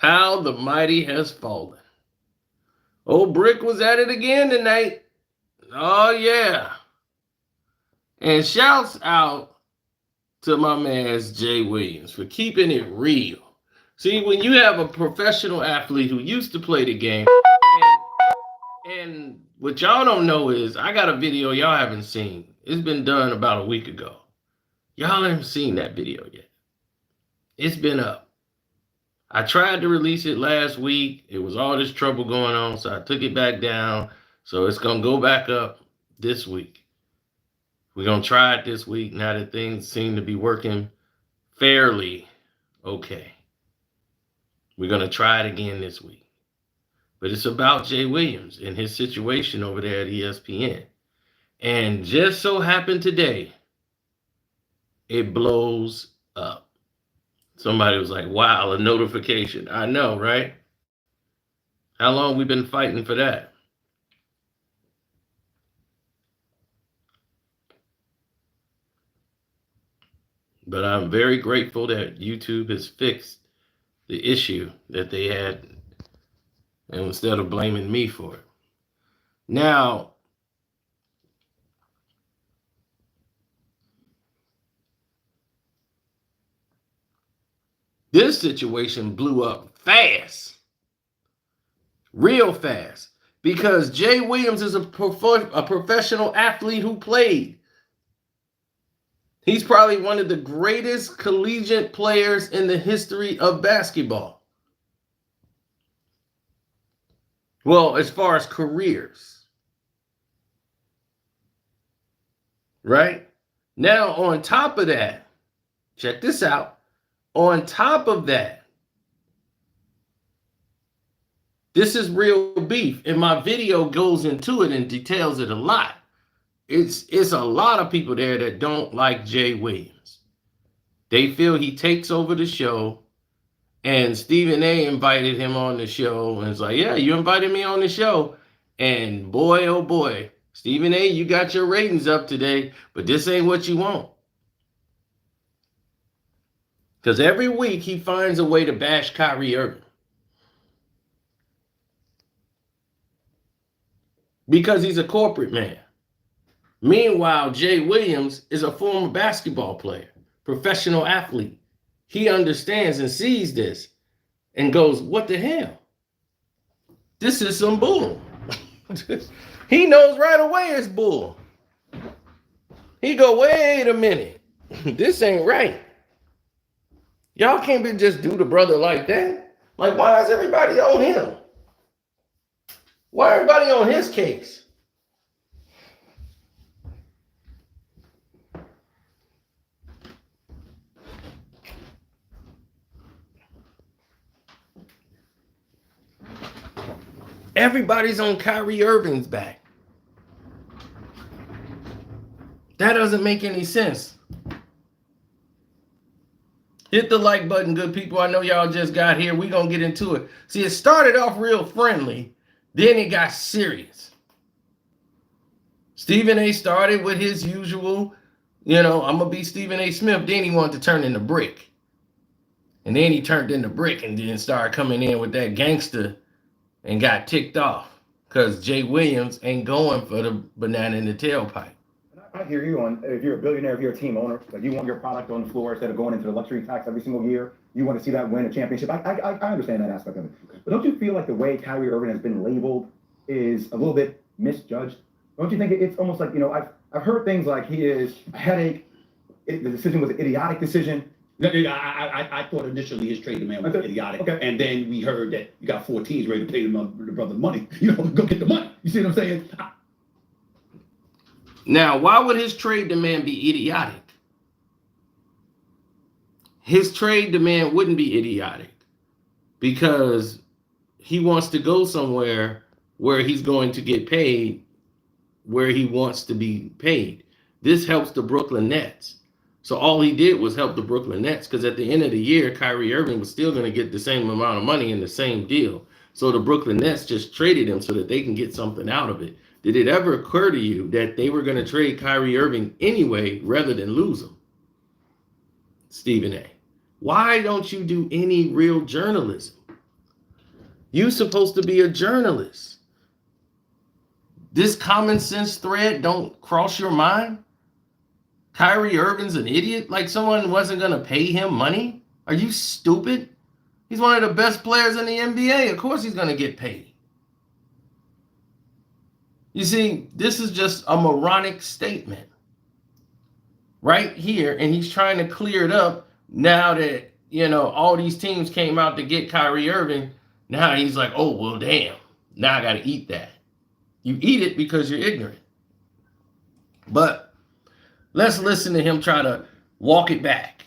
How the mighty has fallen. Old Brick was at it again tonight. Oh, yeah. And shouts out to my man Jay Williams for keeping it real. See, when you have a professional athlete who used to play the game, and what y'all don't know is I got a video y'all haven't seen. It's been done about a week ago. Y'all haven't seen that video yet. It's been up. I tried to release it last week. It was all this trouble going on, so I took it back down. So it's going to go back up this week. We're going to try it this week now that things seem to be working fairly okay. We're going to try it again this week. But it's about Jay Williams and his situation over there at ESPN. And just so happened today, it blows up. Somebody was like, wow, a notification. I know, right? How long we been fighting for that? But I'm very grateful that YouTube has fixed the issue that they had, and instead of blaming me for it. Now, this situation blew up fast, real fast, because Jay Williams is a professional athlete who played. He's probably one of the greatest collegiate players in the history of basketball. Well, as far as careers. Right? Now, on top of that, check this out. On top of that, this is real beef, and my video goes into it and details it a lot. It's a lot of people there that don't like Jay Williams. They feel he takes over the show, and Stephen A invited him on the show, and it's like, yeah, you invited me on the show, and boy, oh boy, Stephen A, you got your ratings up today, but this ain't what you want. Because every week he finds a way to bash Kyrie Irving. Because he's a corporate man. Meanwhile, Jay Williams is a former basketball player, professional athlete. He understands and sees this and goes, what the hell? This is some bull. He knows right away it's bull. He go, wait a minute. This ain't right. Y'all can't be just do the brother like that. Like, why is everybody on him? Why everybody on his case? Everybody's on Kyrie Irving's back. That doesn't make any sense. Hit the like button, good people. I know y'all just got here. We're going to get into it. See, it started off real friendly. Then it got serious. Stephen A started with his usual, I'm going to be Stephen A. Smith. Then he wanted to turn into Brick. And then he turned into Brick and then started coming in with that gangster and got ticked off because Jay Williams ain't going for the banana in the tailpipe. I hear you on, if you're a billionaire, if you're a team owner, like you want your product on the floor instead of going into the luxury tax every single year. You want to see that win a championship. I understand that aspect of it. But don't you feel like the way Kyrie Irving has been labeled is a little bit misjudged? Don't you think it's almost like, I've heard things like he is a headache. The decision was an idiotic decision. I thought initially his trade demand was idiotic, and then we heard that you got 4 teams ready to pay the brother money. Go get the money. You see what I'm saying? Now, why would his trade demand be idiotic? His trade demand wouldn't be idiotic because he wants to go somewhere where he's going to get paid where he wants to be paid. This helps the Brooklyn Nets. So all he did was help the Brooklyn Nets because at the end of the year, Kyrie Irving was still going to get the same amount of money in the same deal. So the Brooklyn Nets just traded him so that they can get something out of it. Did it ever occur to you that they were going to trade Kyrie Irving anyway rather than lose him? Stephen A. Why don't you do any real journalism? You're supposed to be a journalist. This common sense thread don't cross your mind? Kyrie Irving's an idiot? Like someone wasn't going to pay him money? Are you stupid? He's one of the best players in the NBA. Of course he's going to get paid. You see, this is just a moronic statement right here, and he's trying to clear it up now that, all these teams came out to get Kyrie Irving. Now he's like, oh, well, damn. Now I got to eat that. You eat it because you're ignorant. But let's listen to him try to walk it back.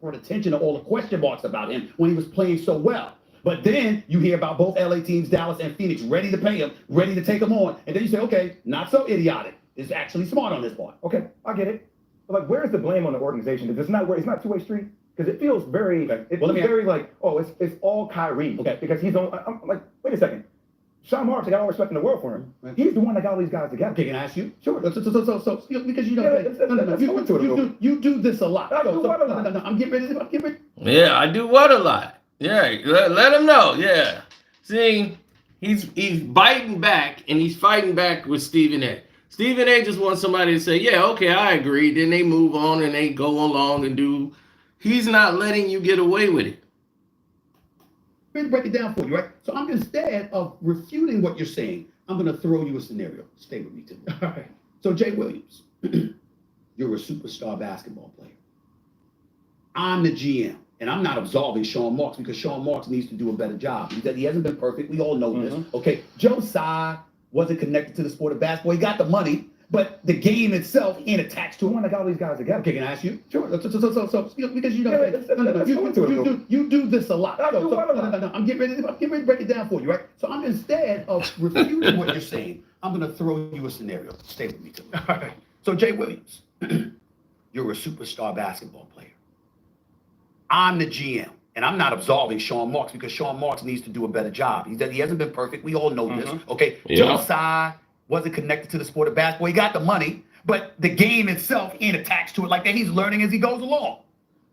Brought attention to all the question marks about him when he was playing so well. But then you hear about both LA teams, Dallas and Phoenix, ready to pay him, ready to take him on. And then you say, okay, not so idiotic. It's actually smart on this part. Okay, I get it. But like, where's the blame on the organization? It's not two-way street? Because it feels very, Okay. it's very like, oh, it's all Kyrie. Okay. Because he's on, I'm like, wait a second. Sean Marks, I got all respect in the world for him. Right. He's the one that got all these guys together. Okay, can I ask you? Sure. So because you know, Yeah, you do this a lot. I do what a lot? No, I'm getting ready. Yeah, I do what a lot. Yeah, let him know. Yeah. See, he's biting back, and he's fighting back with Stephen A. Stephen A just wants somebody to say, yeah, okay, I agree. Then they move on and they go along and do. He's not letting you get away with it. Let me break it down for you, right? So instead of refuting what you're saying, I'm going to throw you a scenario. Stay with me, Tim. All right. So, Jay Williams, you're a superstar basketball player. I'm the GM, and I'm not absolving Sean Marks because Sean Marks needs to do a better job. He hasn't been perfect. We all know this. Okay, Joe Tsai wasn't connected to the sport of basketball. He got the money, but the game itself ain't attached to him. I got all these guys together. Okay, can I ask you? Sure. So because you know, you do this a lot. No, I'm getting ready to break it down for you, right? So instead of refuting what you're saying, I'm going to throw you a scenario. Stay with me, Tim. All right. So, Jay Williams, you're a superstar basketball player. I'm the GM, and I'm not absolving Sean Marks because Sean Marks needs to do a better job. He hasn't been perfect. We all know this. Okay, Yeah. Joe Tsai wasn't connected to the sport of basketball. He got the money, but the game itself ain't attached to it like that. He's learning as he goes along.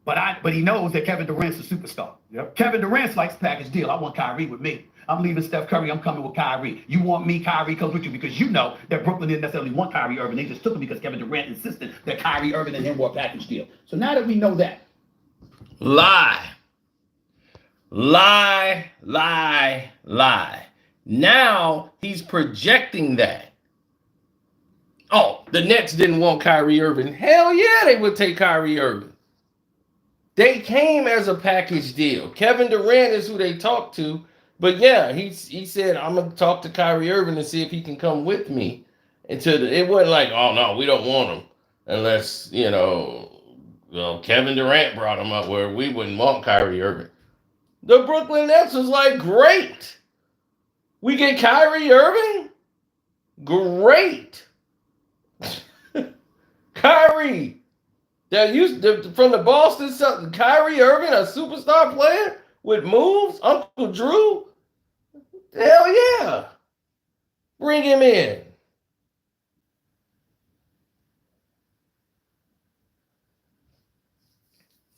But he knows that Kevin Durant's a superstar. Yep. Kevin Durant likes package deal. I want Kyrie with me. I'm leaving Steph Curry. I'm coming with Kyrie. You want me, Kyrie comes with you because you know that Brooklyn didn't necessarily want Kyrie Irving. They just took him because Kevin Durant insisted that Kyrie Irving and him were a package deal. So now that we know that, Lie. Now he's projecting that. Oh, the Nets didn't want Kyrie Irving. Hell yeah, they would take Kyrie Irving. They came as a package deal. Kevin Durant is who they talked to. But yeah, he said, I'm going to talk to Kyrie Irving and see if he can come with me. It wasn't like, oh, no, we don't want him. Unless, Kevin Durant brought him up where we wouldn't want Kyrie Irving. The Brooklyn Nets was like, great. We get Kyrie Irving? Great. Kyrie. From the Boston Celtics, Kyrie Irving, a superstar player with moves, Uncle Drew? Hell yeah. Bring him in.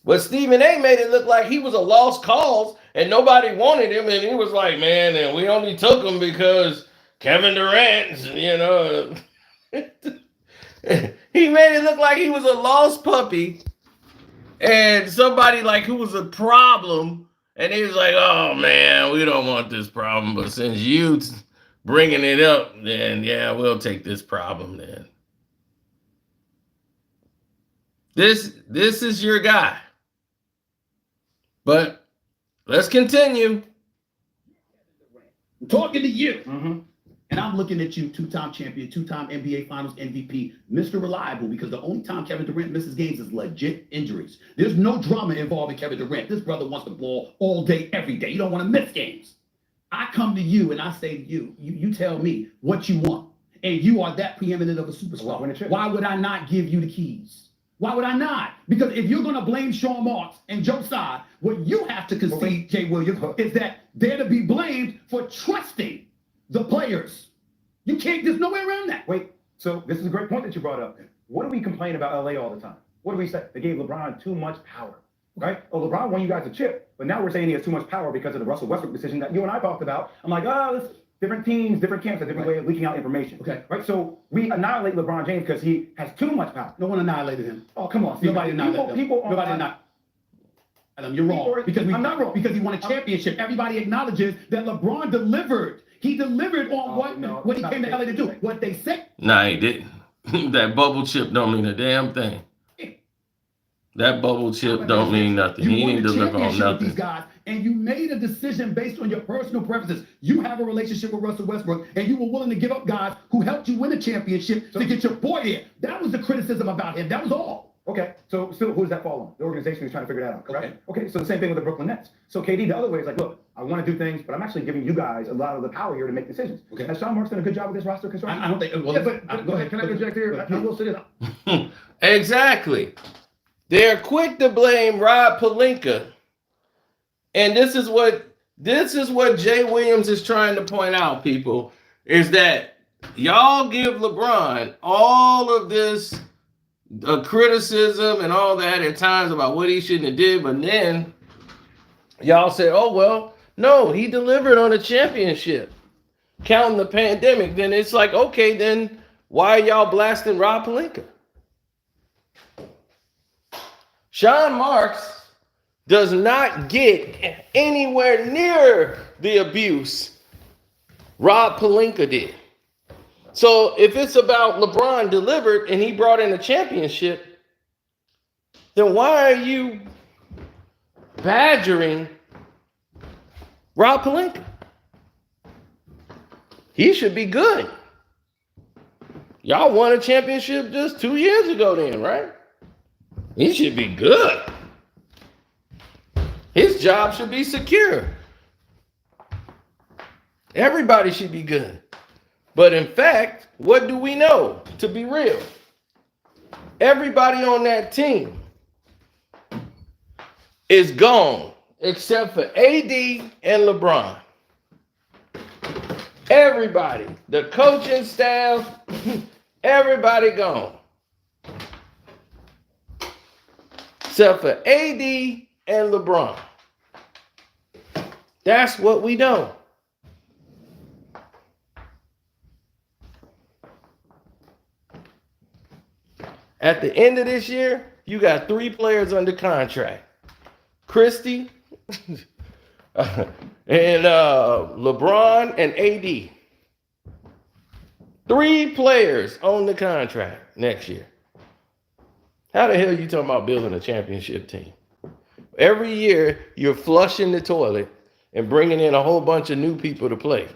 But Stephen A made it look like he was a lost cause and nobody wanted him. And he was like, man, and we only took him because Kevin Durant, he made it look like he was a lost puppy and somebody like who was a problem. And he was like, oh, man, we don't want this problem. But since you bringing it up, then, yeah, we'll take this problem then. This is your guy. But let's continue. I'm talking to you. And I'm looking at you, two-time champion, two-time NBA Finals MVP, Mr. Reliable, because the only time Kevin Durant misses games is legit injuries. There's no drama involving Kevin Durant. This brother wants the ball all day, every day. You don't want to miss games. I come to you and I say to you, you tell me what you want. And you are that preeminent of a superstar. Why would I not give you the keys? Why would I not? Because if you're going to blame Sean Marks and Joe Tsai, what you have to concede, Jay Williams, is that they're to be blamed for trusting the players. You can't, there's no way around that. Wait, so this is a great point that you brought up. What do we complain about LA all the time? What do we say? They gave LeBron too much power. right? Oh, LeBron won you guys a chip, but now we're saying he has too much power because of the Russell Westbrook decision that you and I talked about. I'm like, this different teams, different camps, a different way of leaking out information. Okay. Right? So we annihilate LeBron James because he has too much power. No one annihilated him. Oh, come on. Steve. Nobody annihilated him. People Nobody annihilated. Adam, you're wrong. I'm not wrong. Because he won a championship. Everybody acknowledges that LeBron delivered. He delivered on what he came to LA to do. What they said. Nah, he didn't. That bubble chip don't mean a damn thing. That bubble chip don't mean nothing. He didn't deliver on nothing. These guys, and you made a decision based on your personal preferences. You have a relationship with Russell Westbrook, and you were willing to give up guys who helped you win a championship to get your boy here. That was the criticism about him. That was all. Okay, so still, who does that fall on? The organization is trying to figure that out, correct? Okay, so the same thing with the Brooklyn Nets. So KD, the other way is like, look, I want to do things, but I'm actually giving you guys a lot of the power here to make decisions. Okay. Has Sean Marks done a good job with this roster construction? I don't think. Well, yeah, but go ahead. Can I interject here? I will say this. Exactly. They're quick to blame Rob Pelinka, and this is what Jay Williams is trying to point out, people, is that y'all give LeBron all of this criticism and all that at times about what he shouldn't have did, but then y'all say, oh, well, no, he delivered on a championship, counting the pandemic. Then it's like, okay, then why are y'all blasting Rob Pelinka? Sean Marks does not get anywhere near the abuse Rob Pelinka did. So if it's about LeBron delivered and he brought in a championship, then why are you badgering Rob Pelinka? He should be good. Y'all won a championship just 2 years ago then, right? He should be good. His job should be secure. Everybody should be good. But in fact, what do we know? To be real, everybody on that team is gone except for AD and LeBron. Everybody, the coaching staff, everybody gone. Except for AD and LeBron. That's what we know. At the end of this year, you got 3 players under contract. Christie and LeBron and AD. 3 players on the contract next year. How the hell are you talking about building a championship team? Every year, you're flushing the toilet and bringing in a whole bunch of new people to play.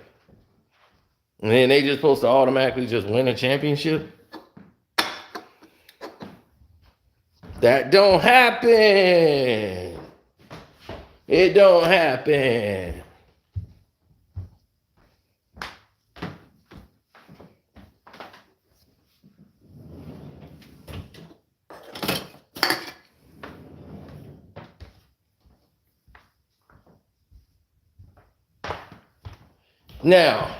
And then they just supposed to automatically just win a championship? That don't happen. It don't happen. Now,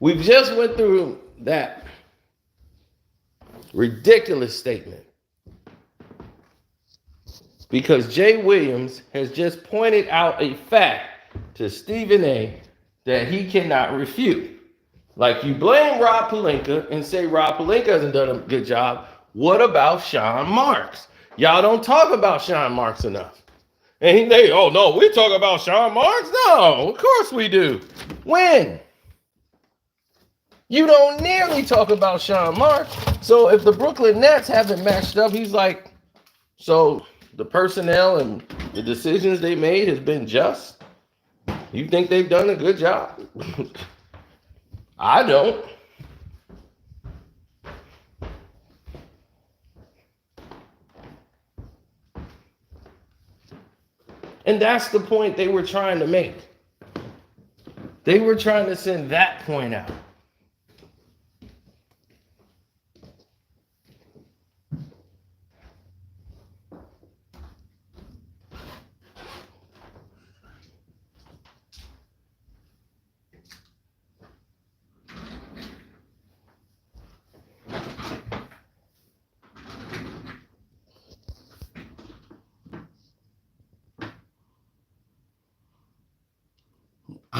we've just went through that ridiculous statement because Jay Williams has just pointed out a fact to Stephen A that he cannot refute. Like, you blame Rob Pelinka and say Rob Pelinka hasn't done a good job. What about Sean Marks? Y'all don't talk about Sean Marks enough. And he say, oh no, we talk about Sean Marks? No, of course we do. When? You don't nearly talk about Sean Marks. So if the Brooklyn Nets haven't matched up, he's like, so the personnel and the decisions they made has been just? You think they've done a good job? I don't. And that's the point they were trying to make. They were trying to send that point out.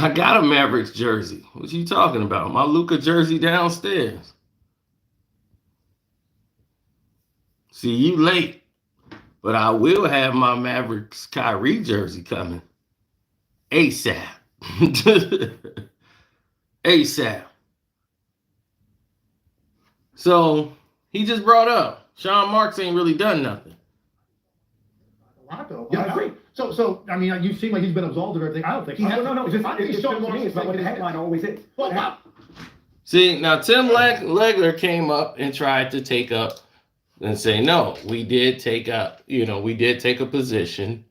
I got a Mavericks jersey. What you talking about? My Luka jersey downstairs. See, you late. But I will have my Mavericks Kyrie jersey coming. ASAP. ASAP. So he just brought up Sean Marks ain't really done nothing. A lot though. Yeah, I agree. So I mean, you seem like he's been absolved of everything. I don't think he has. No. It's just, I think it's Sean just, Marks it's not what the headline always is. Well, See, now Tim Legler came up and tried to take up and say, no, we did take a position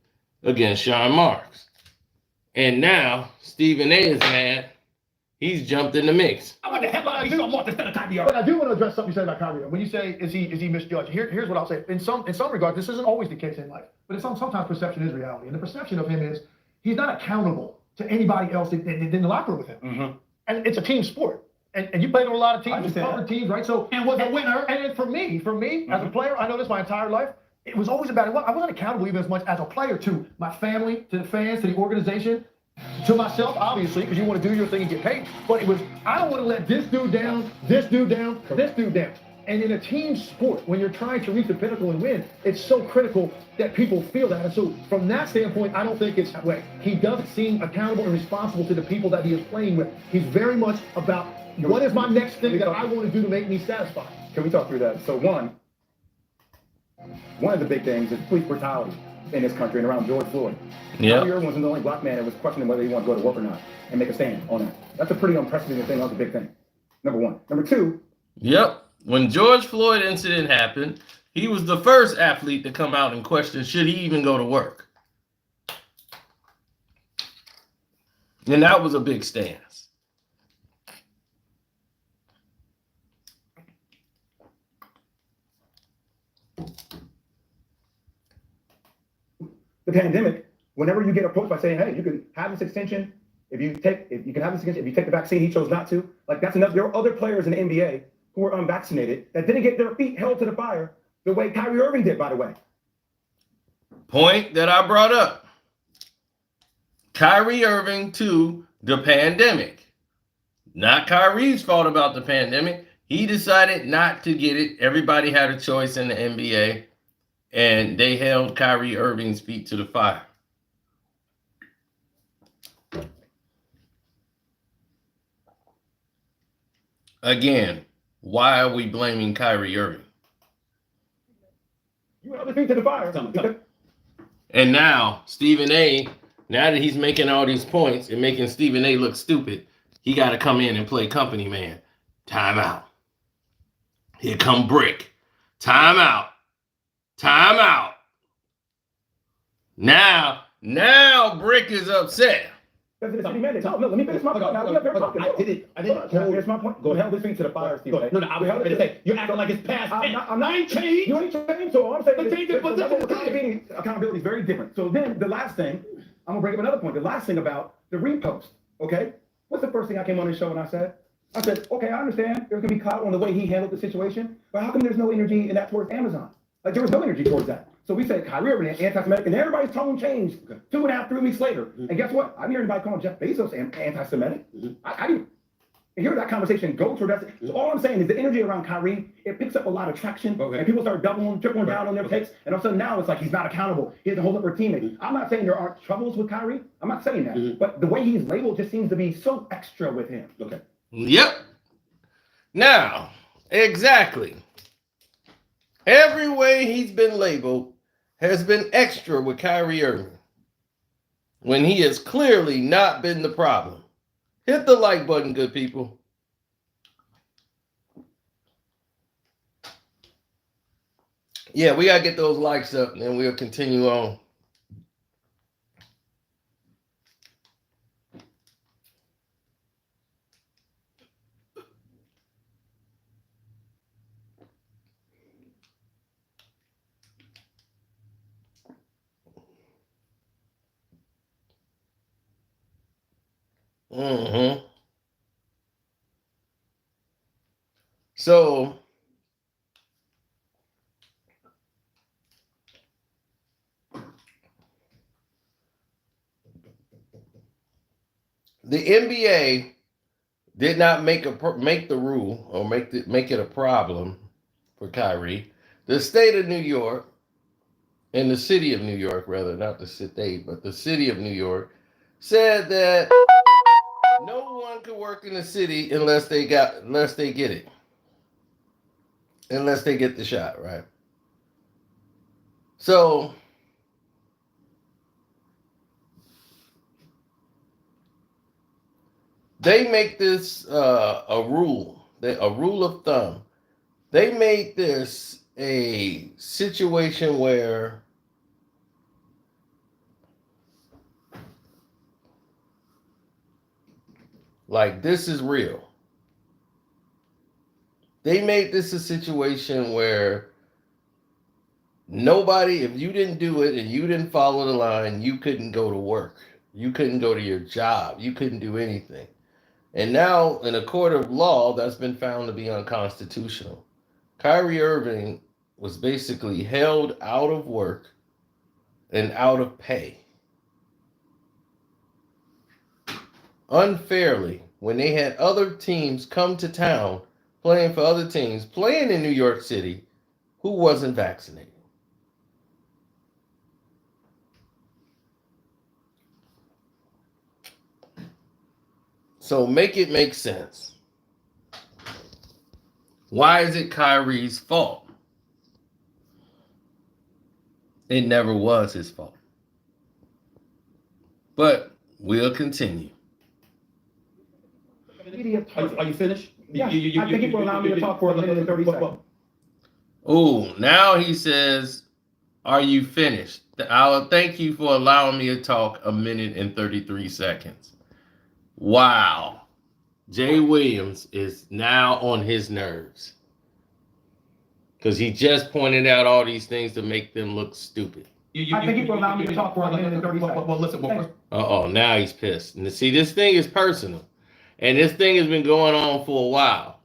against Sean Marks. And now Stephen A is mad. He's jumped in the mix. I want the headline be Sean Marks instead of Kyrie but Irving. I do want to address something you said about Kyrie. When you say is he misjudged? Here's what I'll say. In some regards, this isn't always the case in life, but sometimes perception is reality. And the perception of him is he's not accountable to anybody else in the locker room with him. Mm-hmm. And it's a team sport. And you played on a lot of teams, you covered teams, right? So And was a winner. And for me, as a player, I know this my entire life. It was always about I wasn't accountable even as much as a player to my family, to the fans, to the organization, to myself, obviously, because you want to do your thing and get paid. But it was I don't want to let this dude down, this dude down, this dude down. And in a team sport, when you're trying to reach the pinnacle and win, it's so critical that people feel that. And so from that standpoint, I don't think it's that way. He doesn't seem accountable and responsible to the people that he is playing with. He's very much about what is my next thing that I want to do to make me satisfied. Can we talk through that? So one of the big things is police brutality in this country and around George Floyd. Yeah. Kyrie Irving wasn't the only black man that was questioning whether he wanted to go to work or not and make a stand on that. That's a pretty unprecedented thing. That's a big thing. Number one. Number two. Yep. When George Floyd incident happened, he was the first athlete to come out and question, should he even go to work? And that was a big stance. The pandemic, whenever you get approached by saying, hey, you can have this extension, if you take the vaccine, he chose not to. Like that's enough. There are other players in the NBA who were unvaccinated that didn't get their feet held to the fire the way Kyrie Irving did, by the way. Point that I brought up. Kyrie Irving to the pandemic. Not Kyrie's fault about the pandemic. He decided not to get it. Everybody had a choice in the NBA, and they held Kyrie Irving's feet to the fire. Again, why are we blaming Kyrie Irving? You held their feet to the fire. And now, Stephen A., now that he's making all these points and making Stephen A. look stupid, he got to come in and play company man. Time out. Here come Brick. Time out. Time out. Now Brick is upset. No, let me finish my point. I didn't. Here's my point. Go held his feet to the fire, Steve. No, I was going to say, you're acting like it's past. I ain't changed. You ain't changed. So all I'm saying But change your is accountability is very different. So then the last thing, I'm gonna bring up another point. The last thing about the repost. Okay, what's the first thing I came on this show and I said, okay, I understand there's gonna be clout on the way he handled the situation, but how come there's no energy in that towards Amazon? Like there was no energy towards that. So we said Kyrie Irving anti-Semitic, and everybody's tone changed 2.5, 3 weeks later. And guess what? I didn't hear anybody calling Jeff Bezos anti-Semitic. I didn't hear that conversation go toward that. So all I'm saying is the energy around Kyrie, it picks up a lot of traction, and people start tripling down on their takes, and all of a sudden now it's like he's not accountable. He doesn't hold up for teammates. I'm not saying there aren't troubles with Kyrie. I'm not saying that. But the way he's labeled just seems to be so extra with him. Okay. Yep. Now, exactly. Every way he's been labeled has been extra with Kyrie Irving, when he has clearly not been the problem. Hit the like button, good people. Yeah, we got to get those likes up, and then we'll continue on. So the NBA did not make the rule or make it a problem for Kyrie. The state of New York and the city of New York, rather, not the state, but the city of New York, said that no one could work in the city unless they get it. Unless they get the shot, right? So they make this a rule of thumb. They made this a situation where like this is real. They made this a situation where nobody, if you didn't do it and you didn't follow the line, you couldn't go to work. You couldn't go to your job. You couldn't do anything. And now, in a court of law, that's been found to be unconstitutional. Kyrie Irving was basically held out of work and out of pay unfairly when they had other teams come to town playing for other teams, playing in New York City, who wasn't vaccinated. So make it make sense. Why is it Kyrie's fault? It never was his fault. But we'll continue. Are you finished? Yeah, I think you will allow me to talk for a minute and 30 seconds. Oh, now he says, are you finished? I'll thank you for allowing me to talk a minute and 33 seconds. Wow. Jay Williams is now on his nerves. Because he just pointed out all these things to make them look stupid. I think you will allow me to talk for a minute and 30 seconds. Well, listen. Uh-oh, now he's pissed. And see, this thing is personal. And this thing has been going on for a while.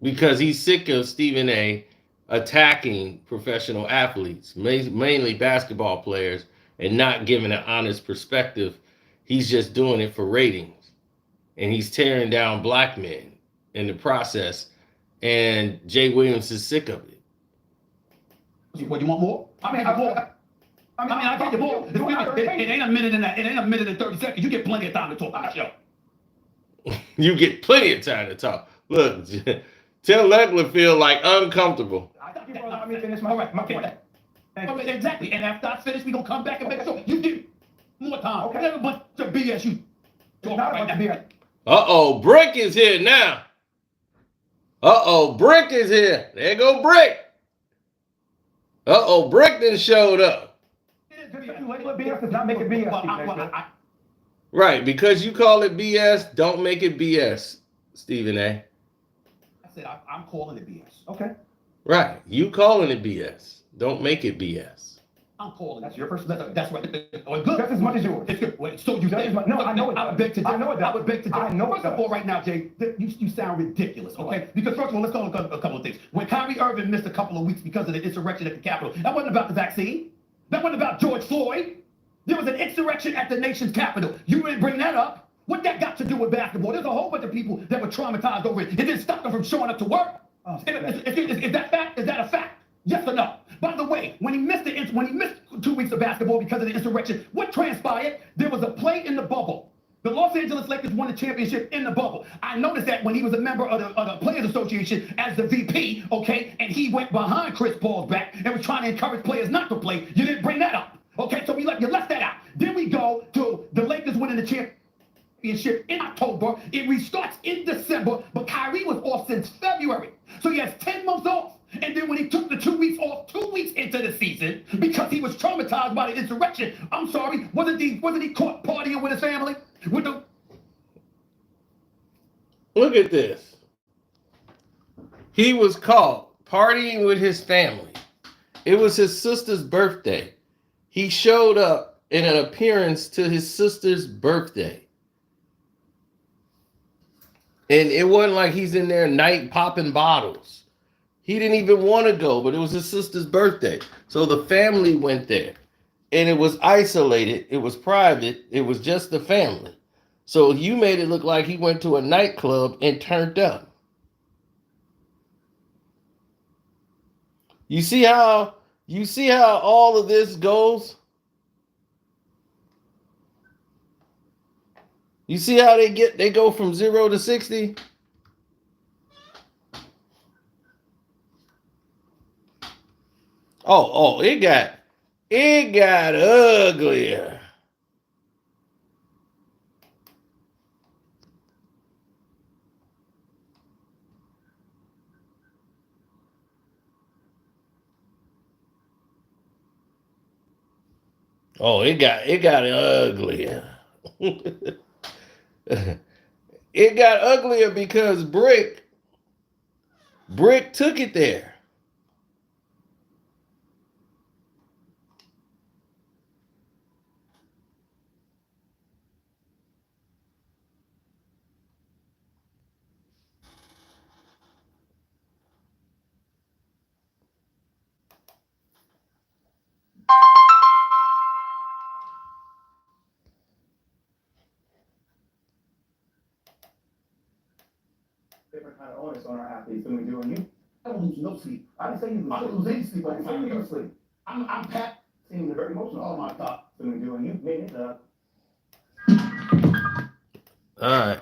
Because he's sick of Stephen A. attacking professional athletes, mainly basketball players, and not giving an honest perspective. He's just doing it for ratings. And he's tearing down black men in the process. And Jay Williams is sick of it. What, you want more? I mean, I get the ball. It ain't a minute and it ain't a minute and 30 seconds. You get plenty of time to talk on the show. You get plenty of time to talk. Look, Tim Legler feel like uncomfortable. I think you will allow me to finish my point. Exactly. And after I finish, we gonna come back and make sure you get more time. Okay. Never bunch of BS you talk Not a right bunch of now. BS. Uh-oh, Brick is here now. Uh-oh, Brick is here. There go Brick. Uh-oh, Brick done showed up. BS does not make it BS. Right, because you call it BS, don't make it BS, Stephen A. I said I'm calling it BS. Okay. Right, you calling it BS. Don't make it BS. I'm calling That's it. your first. That's right. Oh, good. That's as much as yours. It's good. Wait, so you That's as much- no, I know it I would does. beg to I know it does. I would beg to differ. I know it First of does. all, right now, Jay, you sound ridiculous, okay? Because first of all, let's go on a couple of things. When Kyrie Irving missed a couple of weeks because of the insurrection at the Capitol, that wasn't about the vaccine. That wasn't about George Floyd. There was an insurrection at the nation's capital. You didn't bring that up. What that got to do with basketball? There's a whole bunch of people that were traumatized over it. It didn't stop them from showing up to work. Is that fact? Is that a fact? Yes or no? By the way, when he missed 2 weeks of basketball because of the insurrection, what transpired? There was a play in the bubble. The Los Angeles Lakers won the championship in the bubble. I noticed that when he was a member of the Players Association as the VP, okay, and he went behind Chris Paul's back and was trying to encourage players not to play. You didn't bring that up, okay? So you left that out. Then we go to the Lakers winning the championship in October. It restarts in December, but Kyrie was off since February. So he has 10 months off. And then when he took the 2 weeks off, 2 weeks into the season, because he was traumatized by the insurrection, I'm sorry, wasn't he caught partying with his family? Look at this. He was caught partying with his family. It was his sister's birthday. He showed up in an appearance to his sister's birthday. And it wasn't like he's in there night popping bottles. He didn't even want to go, but it was his sister's birthday. So the family went there. And it was isolated. It was private. It was just the family. So you made it look like he went to a nightclub and turned up. You see how all of this goes? You see how they go from 0 to 60? Oh, it got uglier. Oh, it got uglier. It got uglier because Brick took it there. Different kind of onus on our athletes than we do on you. I don't lose no sleep. I didn't say you I don't lose any sleep I over didn't say you Kyrie. lose sleep. I'm packed. Seems very emotional. Oh my God. Than we do on you. Made it All right.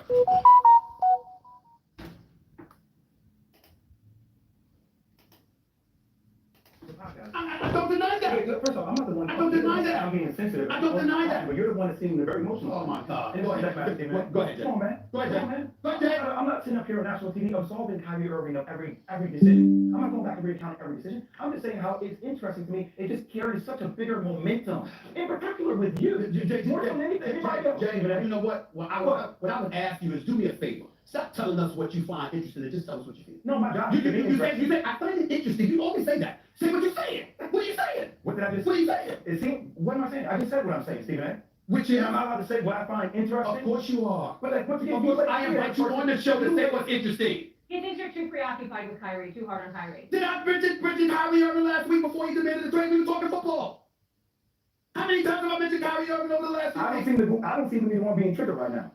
I don't deny that. First of all, I'm not the one. I don't deny that. I'm being insensitive. I don't deny that. But you're the one that seems very emotional. Oh my God. Go ahead, Jay. Come on, man. Go ahead, Jay. I'm not sitting up here on national TV absolving Kyrie Irving of every decision. I'm not going back and recounting every decision. I'm just saying how it's interesting to me. It just carries such a bigger momentum, in particular with you. More than anything. Jay, you know what? What I would ask you is do me a favor. Stop telling us what you find interesting and just tell us what you feel. No, my God. You say, I find it interesting. You always say that. Say what you're saying. What are you saying? What did I just What say? are you saying? What am I saying? I just said what I'm saying, Stephen A. Which is, I'm not allowed to say what I find interesting. of course you are. But like, what's Of course, I invite you on the show to say what's interesting. He thinks you're too preoccupied with Kyrie, too hard on Kyrie. Did I mention Kyrie Irving last week before he demanded the trade? We were talking football. How many times have I mentioned Kyrie Irving over the last week? I don't seem to be the one being triggered right now.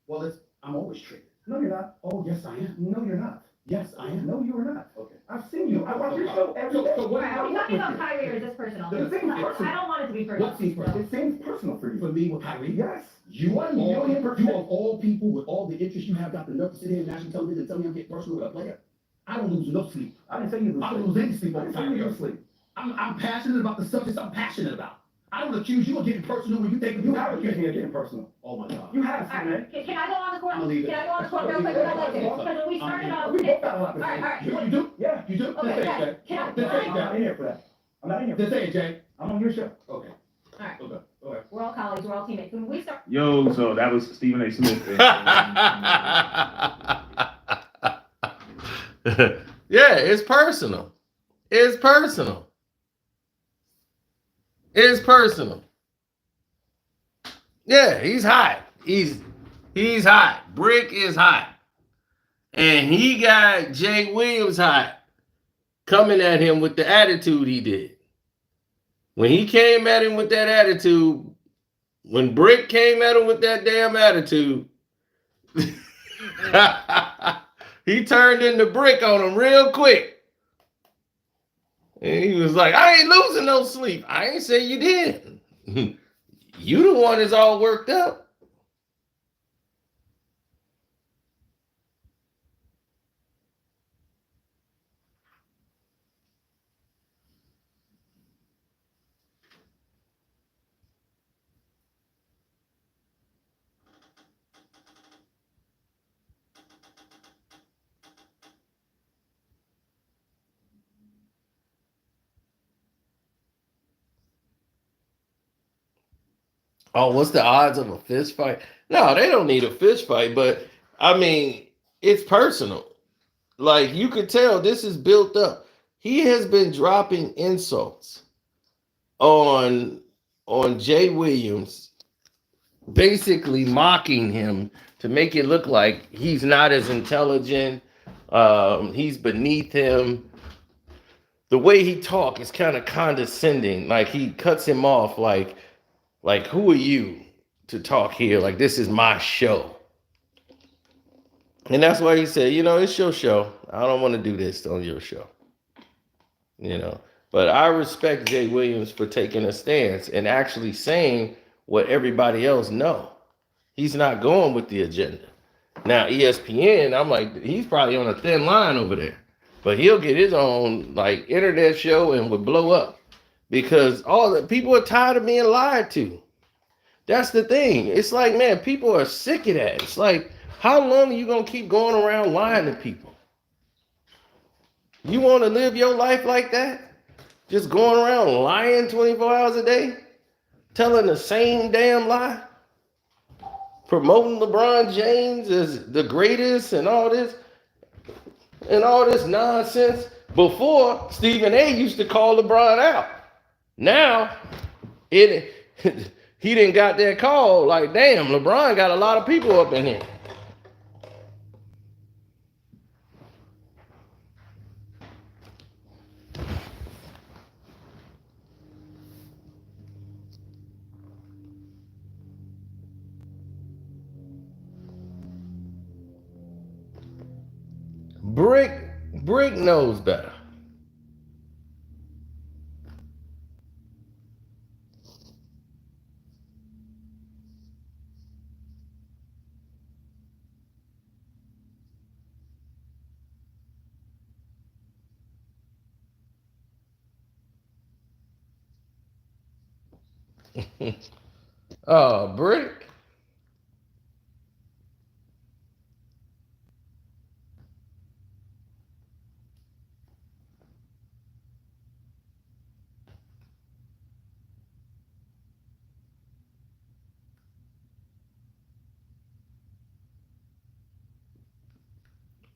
Well, I'm always triggered. No, you're not. Oh, yes, I am. No, you're not. Yes, I am. No, you are not. Okay. I've seen you. I watch your show every day. So what Are we talking about Kyrie or is this personal? It seems personal. I don't want it to be personal. What seems personal? It seems personal for you. For me with Kyrie? Yes. You of all people with all the interest you have got the nerve to sit here on national television and tell me I'm getting personal with a player. I don't lose enough sleep. I didn't say you lose I sleep. don't lose any sleep I over didn't say you Kyrie lose Irving. sleep. I'm passionate about the subjects I'm passionate about. I don't accuse you of getting personal when you think You have accused me of getting personal. Oh my God. You have, All Stephen A. right, can I go on the court? I'm gonna leave it. Can I go on the court real quick? I'd like to. Because when we started off, We both got a lot to all right, say. all right. You do? Yeah. You do? Okay, Just say it, can I- Jay. Just say I'm it, not Jay. in here for that. I'm not in here for Just that. say it, Jay. I'm on your show. Okay. All right. Okay. All right. We're all colleagues, we're all teammates. When we start, Yo, so that was Stephen A. Smith. Yeah, it's personal. It's personal. It's personal. Yeah, he's hot. He's hot. Brick is hot. And he got Jay Williams hot coming at him with the attitude he did. When he came at him with that attitude, when Brick came at him with that damn attitude, he turned into Brick on him real quick. And he was like, I ain't losing no sleep. I ain't say you did. You the one that's all worked up. Oh, what's the odds of a fist fight? No, they don't need a fist fight, but I mean, it's personal. Like you could tell this is built up. He has been dropping insults on Jay Williams, basically mocking him to make it look like he's not as intelligent. He's beneath him. The way he talks is kind of condescending. Like he cuts him off like, who are you to talk here. Like, this is my show. And that's why he said, it's your show. I don't want to do this on your show. But I respect Jay Williams for taking a stance and actually saying what everybody else know. He's not going with the agenda. Now, ESPN, I'm like, he's probably on a thin line over there. But he'll get his own, like, internet show and would blow up. Because all the people are tired of being lied to. That's the thing. It's like, man, people are sick of that. It's like, how long are you going to keep going around lying to people? You want to live your life like that? Just going around lying 24 hours a day? Telling the same damn lie? Promoting LeBron James as the greatest and all this nonsense. Before, Stephen A used to call LeBron out. Now, he didn't got that call. Like, damn, LeBron got a lot of people up in here. Brick knows better. Brick.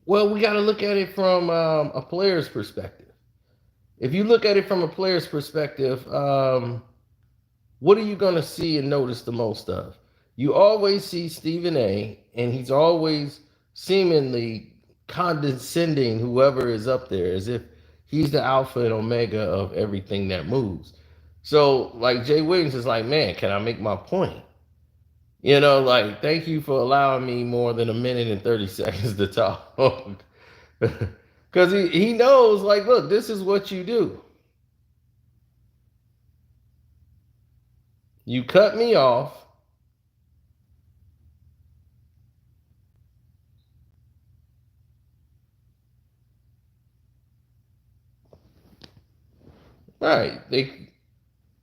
Well, we got to look at it from a player's perspective. If you look at it from a player's perspective, what are you going to see and notice the most of? You always see Stephen A, and he's always seemingly condescending whoever is up there as if he's the alpha and omega of everything that moves. So, like, Jay Williams is like, man, can I make my point? Like, thank you for allowing me more than a minute and 30 seconds to talk. Because he knows, like, look, this is what you do. You cut me off. Right.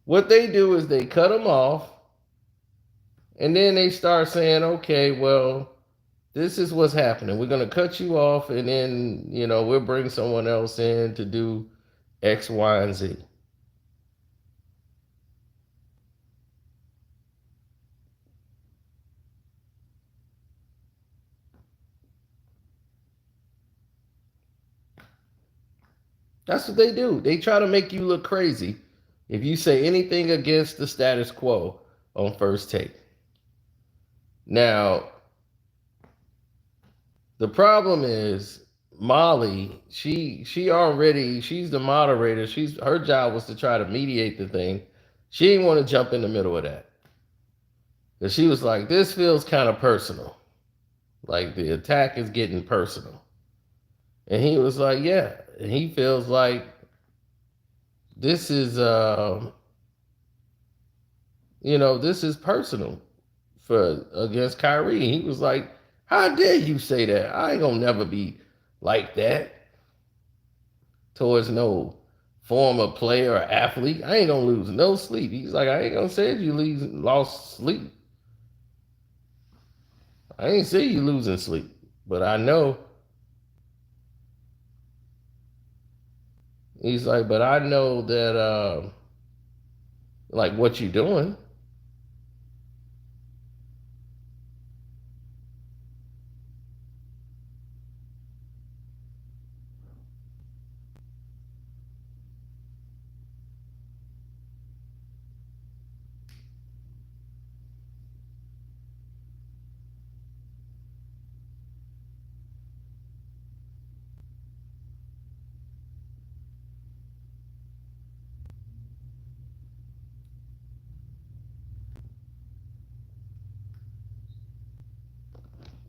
What they do is they cut them off. And then they start saying, okay, well, this is what's happening. We're going to cut you off, and then, we'll bring someone else in to do X, Y, and Z. That's what they do. They try to make you look crazy if you say anything against the status quo on First Take. Now, the problem is Molly, she's the moderator. Her job was to try to mediate the thing. She didn't want to jump in the middle of that. Because she was like, this feels kind of personal. Like, the attack is getting personal. And he was like, yeah. And he feels like this is, this is personal against Kyrie. He was like, how dare you say that? I ain't gonna never be like that towards no former player or athlete. I ain't gonna lose no sleep. He's like, I ain't gonna say you lost sleep. I ain't say you losing sleep, but I know. He's like, but I know that, like, what you doing.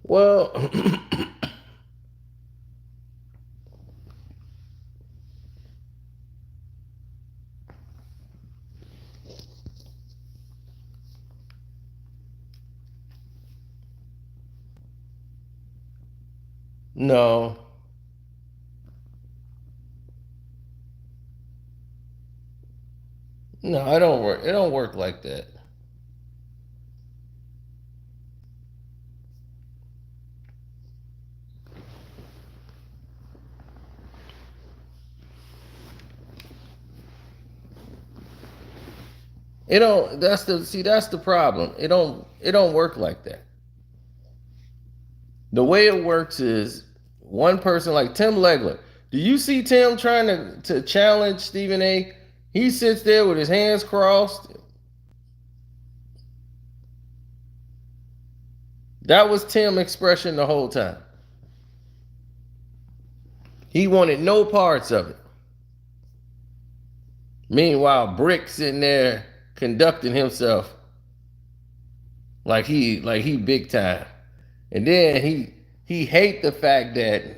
Well, no. No, it don't work. It don't work like that. It don't. That's the problem. It don't work like that. The way it works is one person like Tim Legler. Do you see Tim trying to challenge Stephen A? He sits there with his hands crossed. That was Tim's expression the whole time. He wanted no parts of it. Meanwhile, Brick sitting there conducting himself like he big time. And then he hate the fact that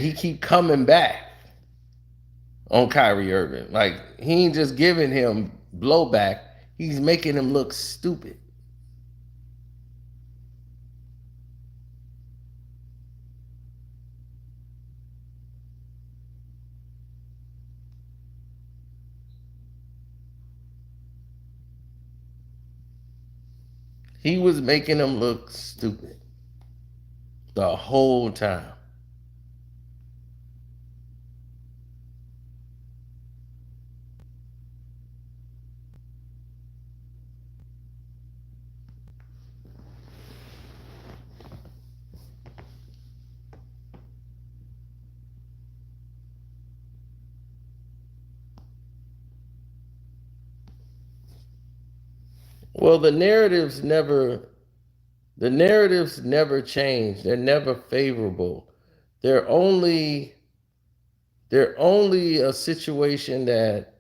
he keep coming back on Kyrie Irving. Like he ain't just giving him blowback, he's making him look stupid. He was making him look stupid the whole time. Well, the narratives never change. They're never favorable. They're only a situation that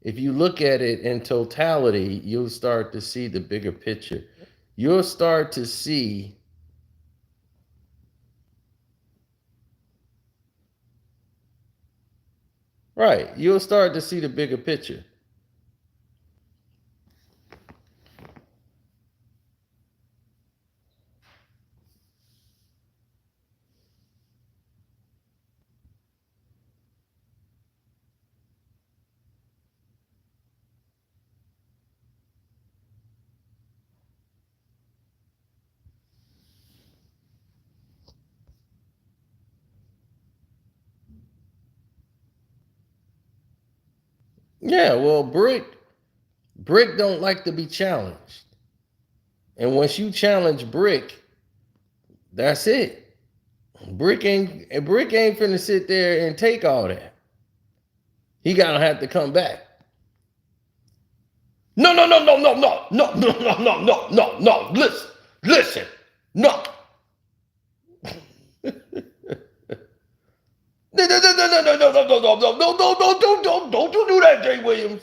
if you look at it in totality, you'll start to see the bigger picture. You'll start to see right. You'll start to see the bigger picture. Yeah, well, Brick don't like to be challenged. And once you challenge Brick, that's it. Brick ain't finna sit there and take all that. He gotta have to come back. No, no, no, no, no, no, no, no, no, no, no, no, no. Listen. No. No, no, no, no, no, no, no, no, no, no, no, no, no, don't you do that, Jay Williams.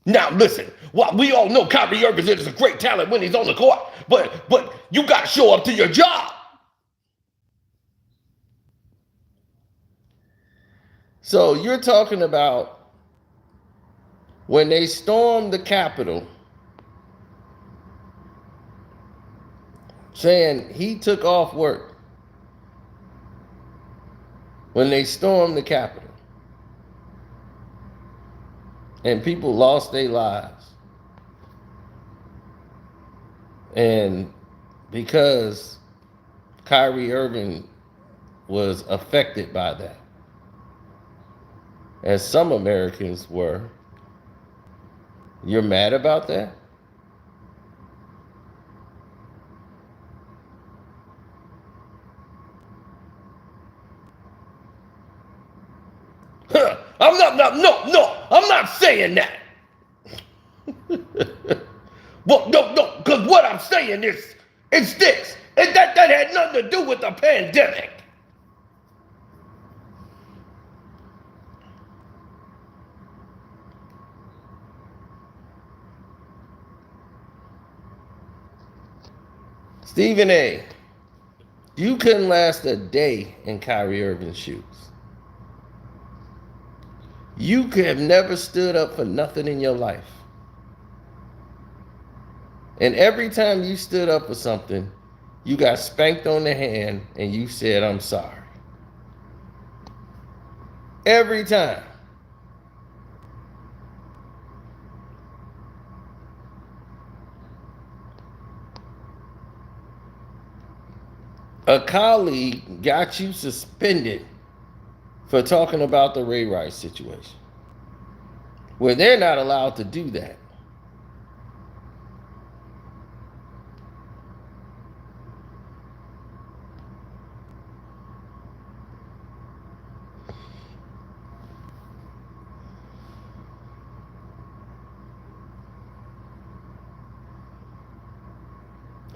Now listen, while we all know Kyrie Irving is a great talent when he's on the court, but you got to show up to your job. So you're talking about when they stormed the Capitol, saying he took off work when they stormed the Capitol, and people lost their lives. And because Kyrie Irving was affected by that, as some Americans were, you're mad about that? Huh, I'm not saying that. Well, no, because what I'm saying is, it's this. And that had nothing to do with the pandemic. Stephen A., you couldn't last a day in Kyrie Irving's shoes. You could have never stood up for nothing in your life. And every time you stood up for something, you got spanked on the hand and you said, I'm sorry. Every time. A colleague got you suspended for talking about the Ray Rice situation, where they're not allowed to do that.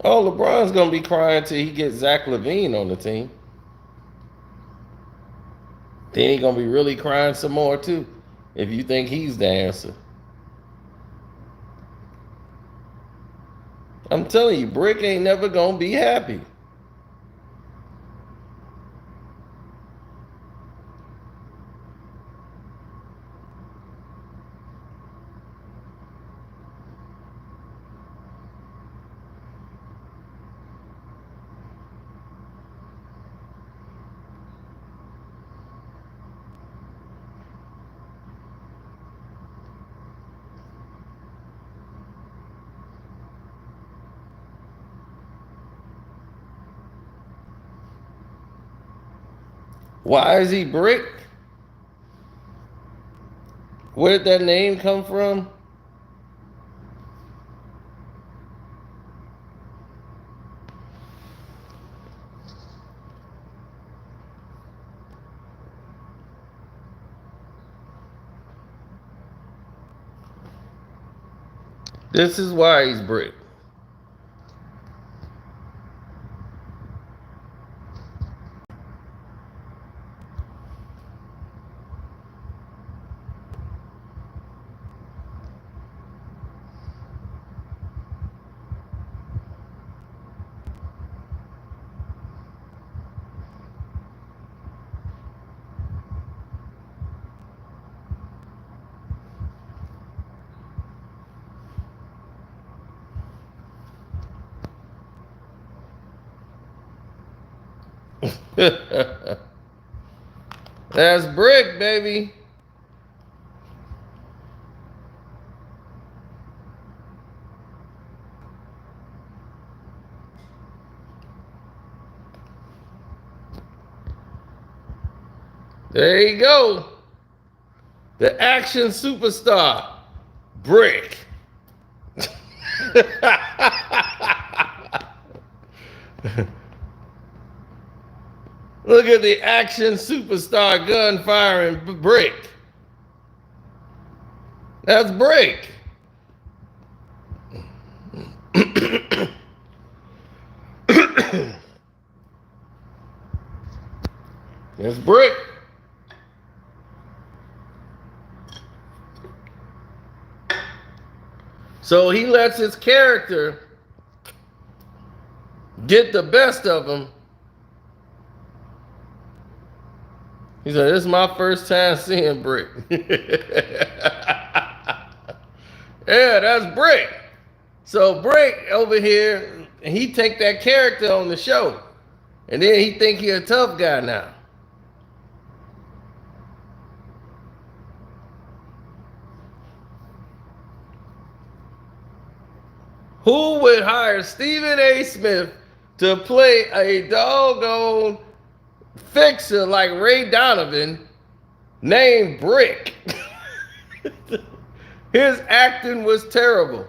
Oh, LeBron's going to be crying till he gets Zach LaVine on the team. Then he's going to be really crying some more, too, if you think he's the answer. I'm telling you, Brick ain't never going to be happy. Why is he Brick? Where did that name come from? This is why he's Brick. That's Brick, baby. There you go. The action superstar, Brick. Look at the action superstar gun firing Brick. That's Brick. That's Brick. So he lets his character get the best of him. He said, this is my first time seeing Brick. Yeah, that's Brick. So Brick over here, he take that character on the show. And then he think he a tough guy now. Who would hire Stephen A. Smith to play a doggone fixer like Ray Donovan named Brick? His acting was terrible.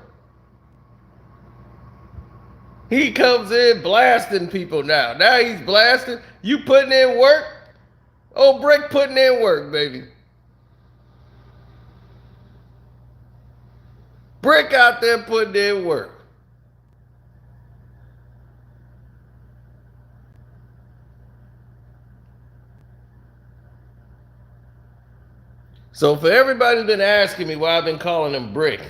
He comes in blasting people now. Now he's blasting. You putting in work? Oh, Brick putting in work, baby. Brick out there putting in work. So for everybody who's been asking me why I've been calling him Brick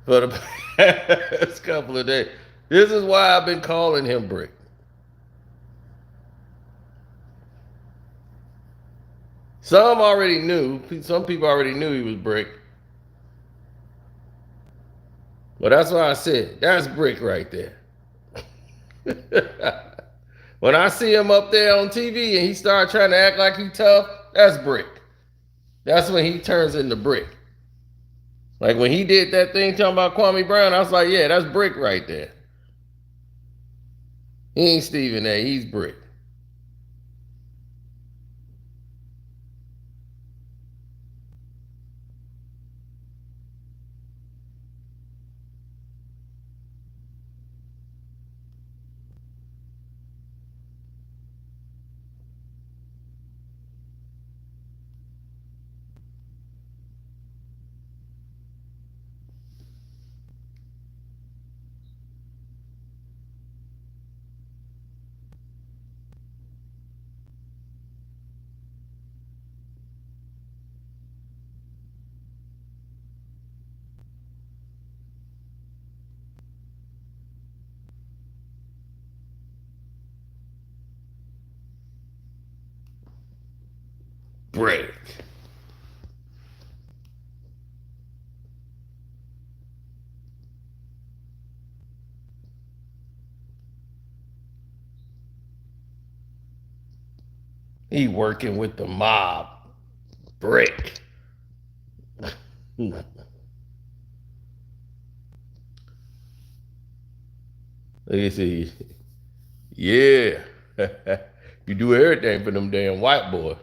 for the past couple of days, This is why I've been calling him Brick. Some already knew. Some people already knew he was Brick. But that's why I said, that's Brick right there. When I see him up there on TV and he start trying to act like he tough, that's Brick. That's when he turns into Brick. Like when he did that thing talking about Kwame Brown, I was like, yeah, that's Brick right there. He ain't Stephen A, he's Brick. Brick. He working with the mob. Brick. Look at see. Yeah. You do everything for them damn white boy.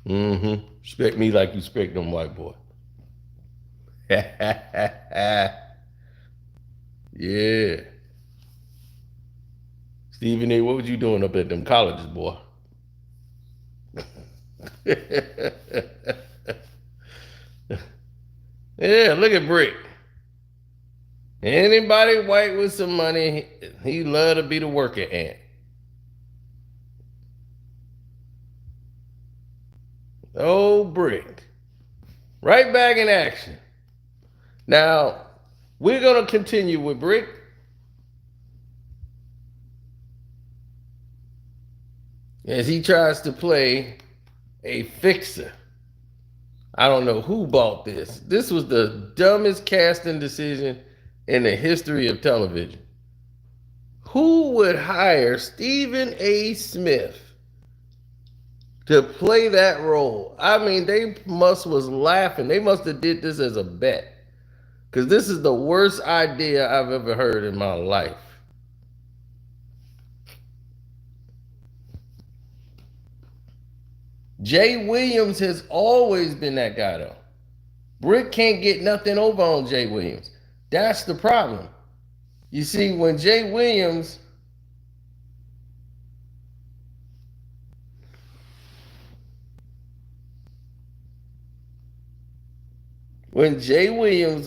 Mm-hmm. Respect me like you respect them white boy. Yeah. Stephen A., what was you doing up at them colleges, boy? Yeah, look at Brick. Anybody white with some money, he love to be the working ant. Oh, Brick. Right back in action. Now, we're going to continue with Brick. As he tries to play a fixer. I don't know who bought this. This was the dumbest casting decision in the history of television. Who would hire Stephen A. Smith to play that role? I mean, they was laughing. They must have did this as a bet. Because this is the worst idea I've ever heard in my life. Jay Williams has always been that guy, though. Brick can't get nothing over on Jay Williams. That's the problem. You see, when Jay Williams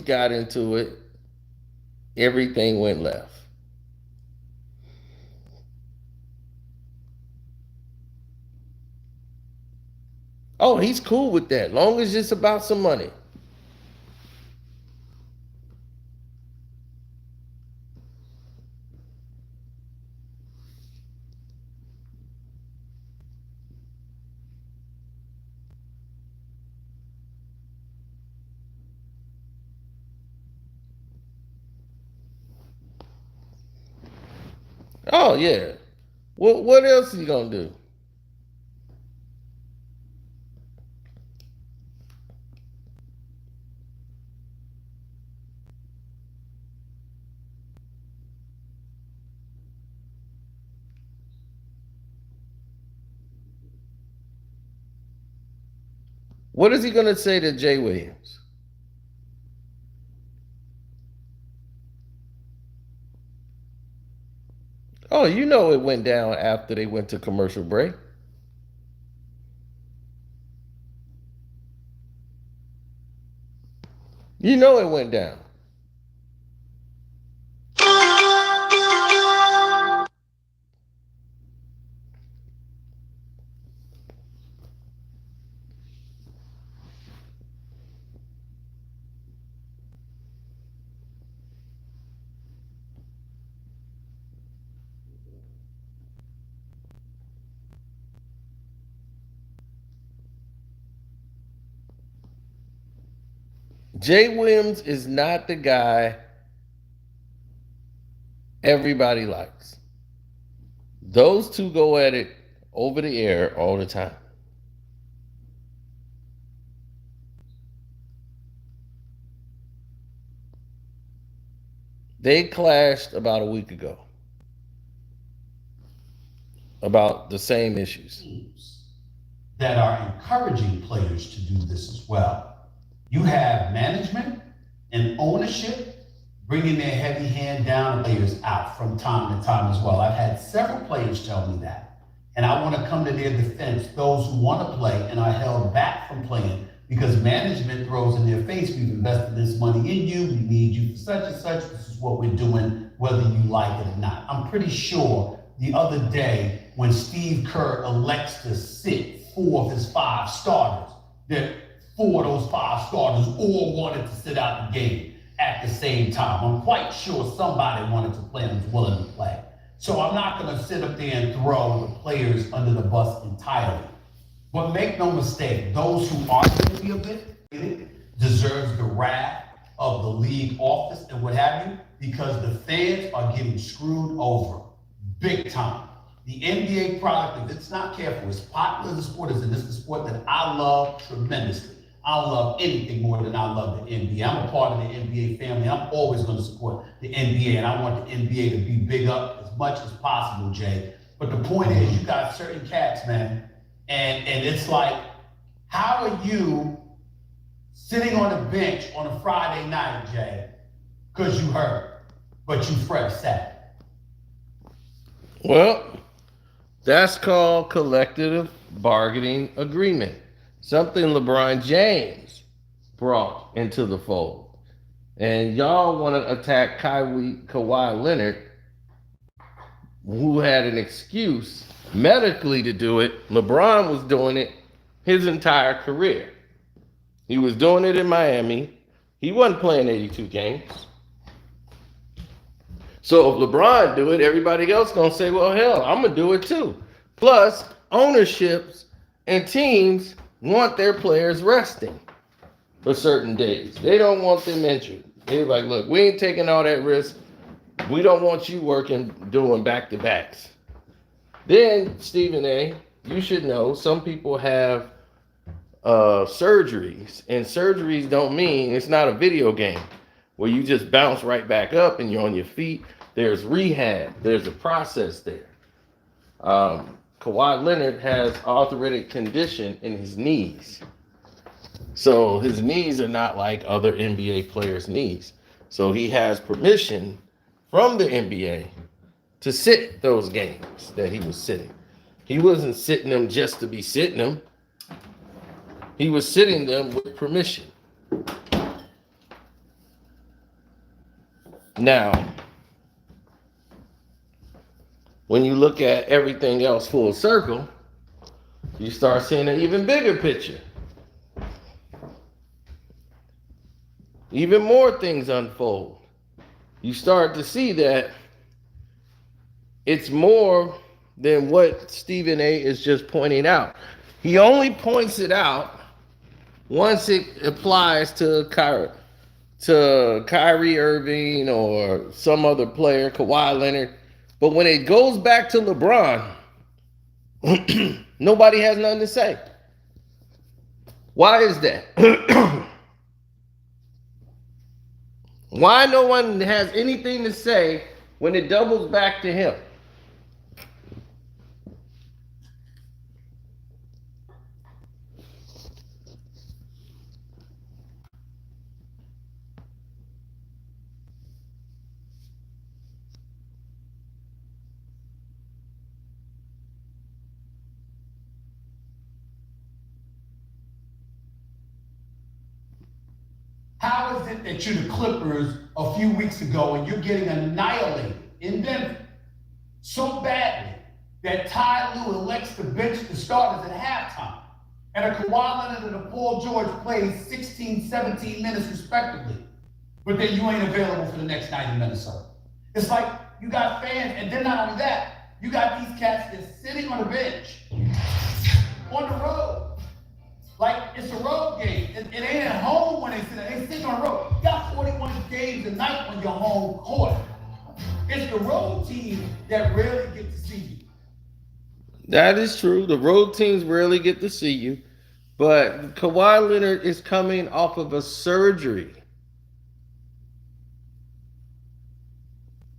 got into it, everything went left. Oh, he's cool with that, long as it's about some money. Oh, yeah. What else is he gonna do? What is he gonna say to Jay Williams? Oh, you know it went down after they went to commercial break. You know it went down. Jay Williams is not the guy everybody likes. Those two go at it over the air all the time. They clashed about a week ago about the same issues. That are encouraging players to do this as well. You have management and ownership bringing their heavy hand down players out from time to time as well. I've had several players tell me that. And I want to come to their defense, those who want to play and are held back from playing because management throws in their face, we've invested this money in you, we need you for such and such, this is what we're doing, whether you like it or not. I'm pretty sure the other day when Steve Kerr elects to sit 4 of his 5 starters, that 4 of those 5 starters all wanted to sit out the game at the same time. I'm quite sure somebody wanted to play and was willing to play. So I'm not going to sit up there and throw the players under the bus entirely. But make no mistake, those who are guilty of it deserves the wrath of the league office and what have you, because the fans are getting screwed over big time. The NBA product, if it's not careful, as popular as the sport is, and this is a sport that I love tremendously. I don't love anything more than I love the NBA. I'm a part of the NBA family. I'm always going to support the NBA, and I want the NBA to be big up as much as possible, Jay. But the point is, you got certain cats, man, and it's like, how are you sitting on a bench on a Friday night, Jay, because you hurt, but you fresh set? Well, that's called collective bargaining agreement. Something LeBron James brought into the fold. And y'all want to attack Kawhi Leonard, who had an excuse medically to do it. LeBron was doing it his entire career. He was doing it in Miami. He wasn't playing 82 games. So if LeBron do it, everybody else gonna say, well, hell, I'm gonna do it too. Plus, ownerships and teams want their players resting for certain days. They don't want them injured. They're like, look, we ain't taking all that risk. We don't want you working, doing back-to-backs. Then, Stephen A., you should know, some people have surgeries, and surgeries don't mean it's not a video game where you just bounce right back up and you're on your feet. There's rehab. There's a process there. Kawhi Leonard has arthritic condition in his knees. So his knees are not like other NBA players' knees. So he has permission from the NBA to sit those games that he was sitting. He wasn't sitting them just to be sitting them. He was sitting them with permission. Now, when you look at everything else full circle, you start seeing an even bigger picture. Even more things unfold. You start to see that it's more than what Stephen A. is just pointing out. He only points it out once it applies to Kyrie Irving or some other player, Kawhi Leonard. But when it goes back to LeBron, nobody has nothing to say. Why is that? Why no one has anything to say when it doubles back to him? How is it that you're the Clippers a few weeks ago and you're getting annihilated in Denver so badly that Ty Lue elects to bench the starters at halftime, and a Kawhi Leonard and a Paul George plays 16, 17 minutes respectively, but then you ain't available for the next night in Minnesota? It's like you got fans, and then not only that, you got these cats that's sitting on the bench on the road. Like, it's a road game. It ain't at home when they sit there. They sit on the road. You got 41 games a night on your home court. It's the road team that rarely get to see you. That is true. The road teams rarely get to see you. But Kawhi Leonard is coming off of a surgery.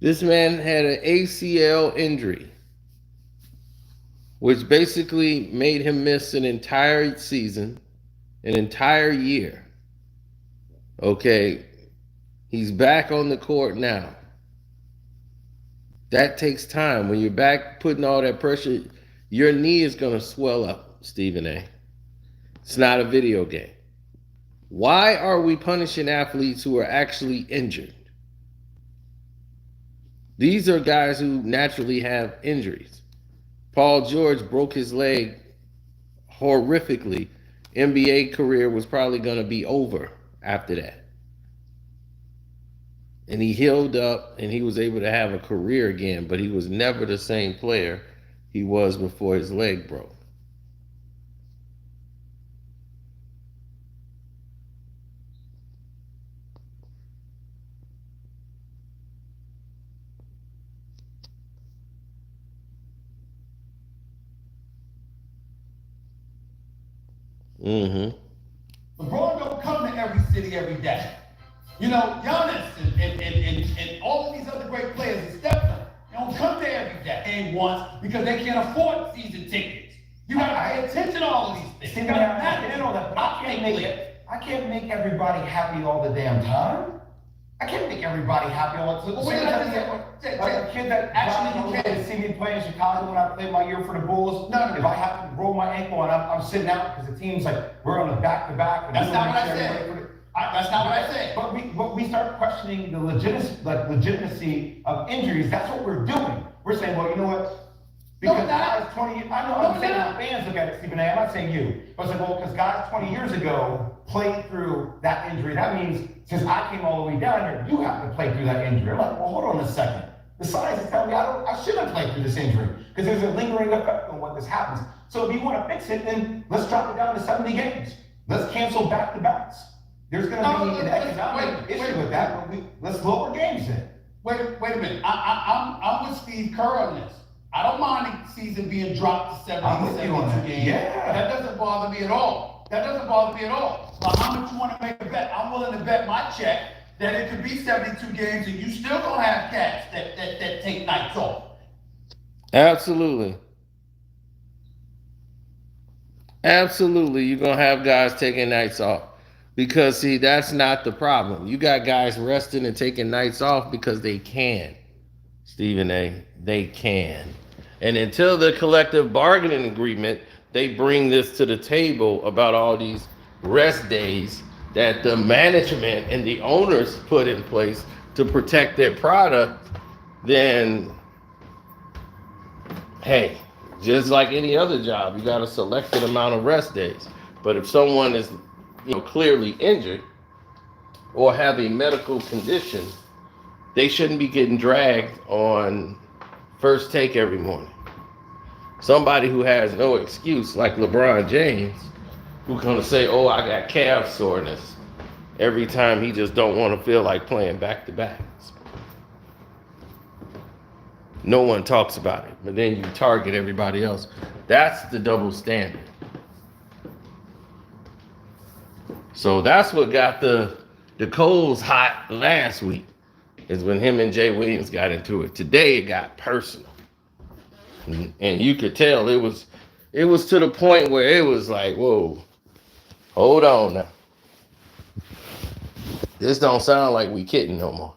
This man had an ACL injury, which basically made him miss an entire season, an entire year. Okay, he's back on the court now. That takes time. When you're back putting all that pressure, your knee is going to swell up, Stephen A. It's not a video game. Why are we punishing athletes who are actually injured? These are guys who naturally have injuries. Paul George broke his leg horrifically. NBA career was probably going to be over after that. And he healed up and he was able to have a career again, but he was never the same player he was before his leg broke. Mm-hmm. LeBron don't come to every city every day. You know, Giannis and all of these other great players and Stephen, they don't come there every day and once because they can't afford season tickets. You gotta pay attention to all of these things. See, I know that, but I can't make everybody happy all the damn time. I can't make everybody happy all the time. Like a kid that actually you can't see me play in Chicago when I played my year for the Bulls. No, if I happen to roll my ankle and I'm sitting out because the team's like we're on a back-to-back. That's not what I said. That's not what I said. But we start questioning the legitimacy of injuries. That's what we're doing. We're saying, well, you know what? Because guys 20, I know I'm saying how fans look at it, Stephen A. I'm not saying you. But I said, well, because guys 20 years ago played through that injury. That means since I came all the way down here, you have to play through that injury. I'm like, well, hold on a second. The science is telling me I shouldn't play through this injury because there's a lingering effect on what this happens. So if you want to fix it, then let's drop it down to 70 games. Let's cancel back-to-backs. There's going to be an economic issue with that, but let's lower games then. Wait a minute. I'm with Steve Kerr on this. I don't mind the season being dropped to 70, 72 games. Yeah. That doesn't bother me at all. But how much you want to make a bet? I'm willing to bet my check that it could be 72 games and you still gonna have cats that take nights off. Absolutely. Absolutely, you're going to have guys taking nights off. Because, see, that's not the problem. You got guys resting and taking nights off because they can, Stephen A. They can. And until the collective bargaining agreement, they bring this to the table about all these rest days that the management and the owners put in place to protect their product, then, hey, just like any other job, you got a selected amount of rest days. But if someone is, clearly injured or have a medical condition, they shouldn't be getting dragged on first take every morning. Somebody who has no excuse, like LeBron James, who's gonna say, "Oh, I got calf soreness," every time he just don't want to feel like playing back-to-backs. No one talks about it, but then you target everybody else. That's the double standard. So that's what got the coals hot last week, is when him and Jay Williams got into it. Today it got personal. And you could tell it was to the point where it was like, whoa, hold on now. This don't sound like we kidding no more.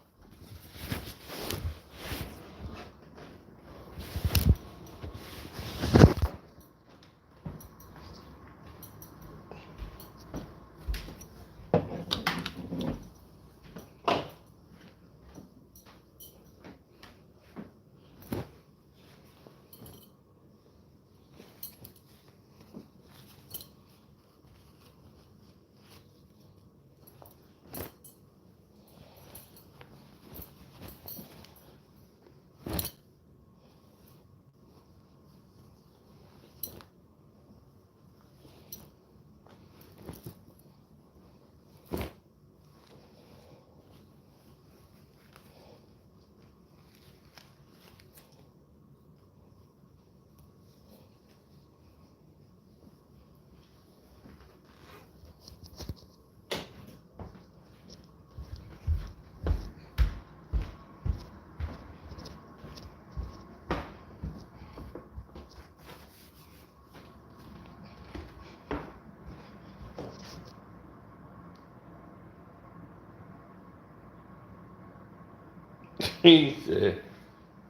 He said,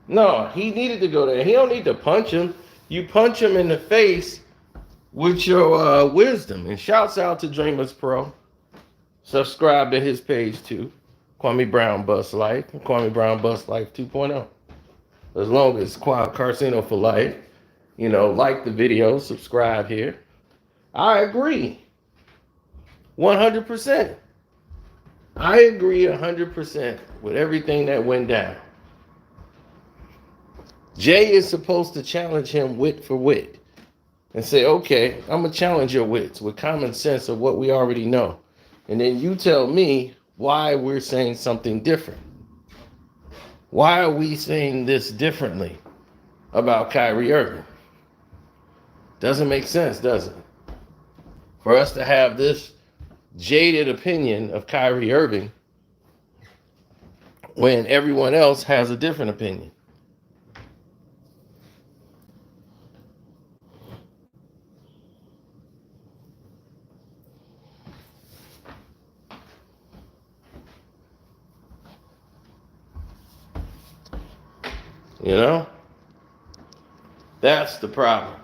no, he needed to go there. He don't need to punch him. You punch him in the face with your wisdom. And shouts out to Dreamers Pro. Subscribe to his page too. Kwame Brown Bust Life. Kwame Brown Bust Life 2.0. As long as Carsino for life. You know, like the video, subscribe here. I agree. 100%. I agree 100% with everything that went down. Jay is supposed to challenge him wit for wit and say, okay, I'm going to challenge your wits with common sense of what we already know. And then you tell me why we're saying something different. Why are we saying this differently about Kyrie Irving? Doesn't make sense, does it? For us to have this jaded opinion of Kyrie Irving when everyone else has a different opinion. You know? That's the problem.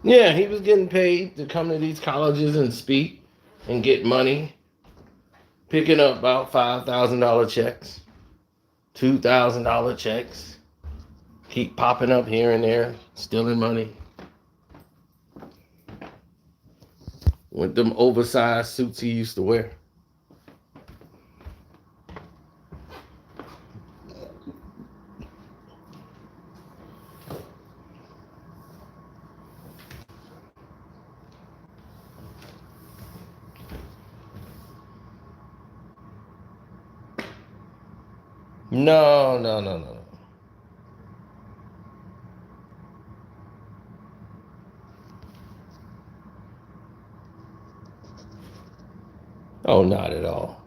Yeah, he was getting paid to come to these colleges and speak and get money, picking up about $5,000 checks, $2,000 checks, keep popping up here and there, stealing money. With them oversized suits he used to wear. No. Oh, not at all.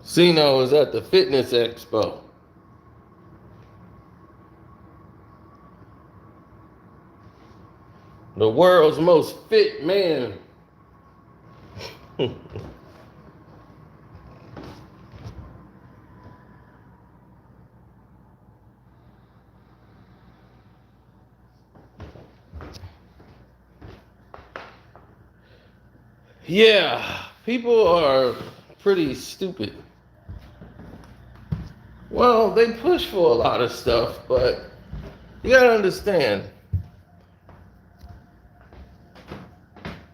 Cino is at the fitness expo. The world's most fit man. Yeah, people are pretty stupid. Well, they push for a lot of stuff, but you gotta understand,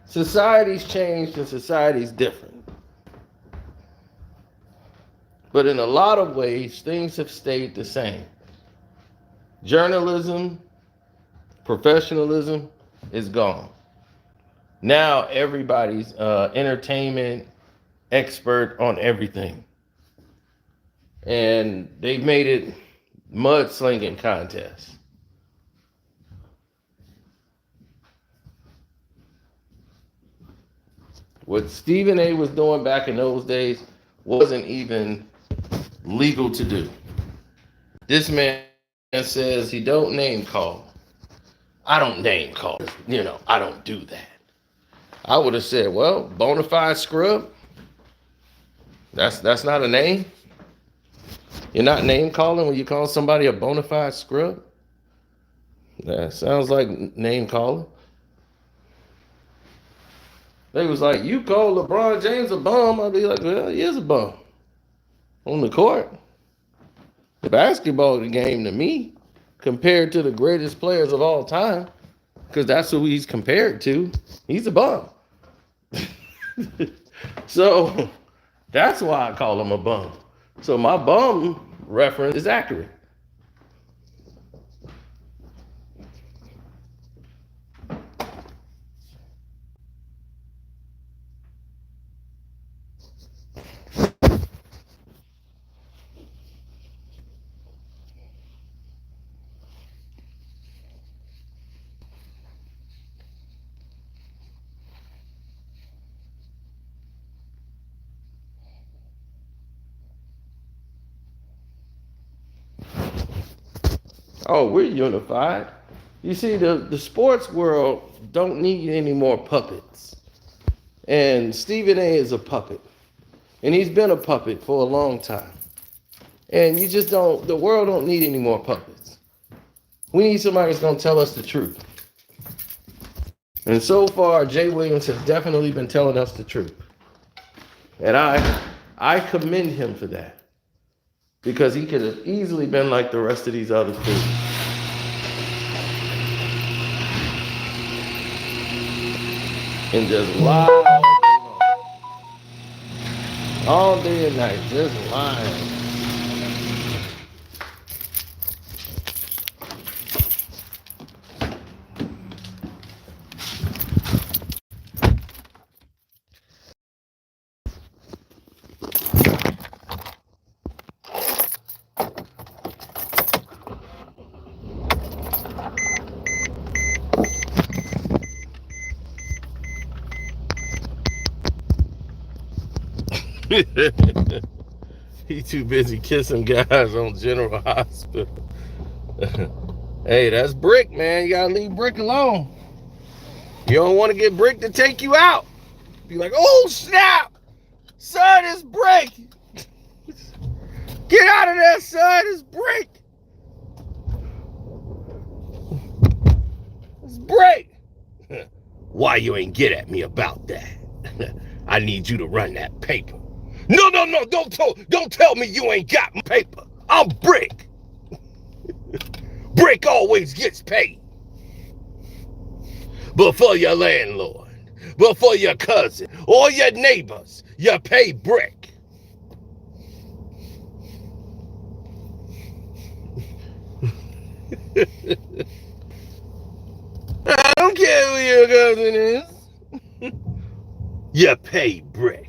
society's changed and society's different. But in a lot of ways, things have stayed the same. Journalism, professionalism is gone. Now everybody's entertainment expert on everything. And they've made it mudslinging contests. What Stephen A was doing back in those days wasn't even legal to do. This man says he don't name call. I don't name call. I don't do that. I would have said, well, bona fide scrub. That's not a name. You're not name calling when you call somebody a bona fide scrub? That sounds like name calling. They was like, you call LeBron James a bum? I'd be like, well, he is a bum. On the court. The basketball game to me, compared to the greatest players of all time, because that's who he's compared to, he's a bum. So, That's why I call him a bum. So my bum reference is accurate. Oh, we're unified. You see, the sports world don't need any more puppets. And Stephen A is a puppet. And he's been a puppet for a long time. And you just don't, the world don't need any more puppets. We need somebody that's going to tell us the truth. And so far, Jay Williams has definitely been telling us the truth. And I commend him for that. Because he could have easily been like the rest of these other fools. And just lie all day and night, just lying. He too busy kissing guys on General Hospital. Hey, that's Brick, man. You gotta leave Brick alone. You don't want to get Brick to take you out. Be like, oh snap, son, it's Brick. Get out of there, son, it's Brick. It's Brick. Why you ain't get at me about that? I need you to run that paper. No, don't tell me you ain't got my paper. I'm Brick. Brick always gets paid. But for your landlord, but for your cousin or your neighbors, you pay Brick. I don't care who your cousin is. You pay Brick.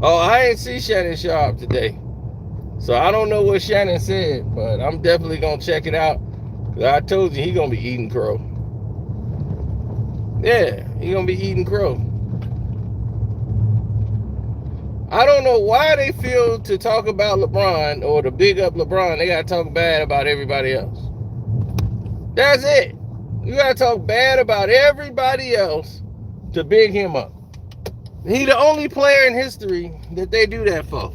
Oh, I ain't see Shannon Sharp today. So I don't know what Shannon said, but I'm definitely going to check it out. Cause I told you he going to be eating crow. Yeah, he going to be eating crow. I don't know why they feel to talk about LeBron or to big up LeBron, they got to talk bad about everybody else. That's it. You got to talk bad about everybody else to big him up. He the only player in history that they do that for.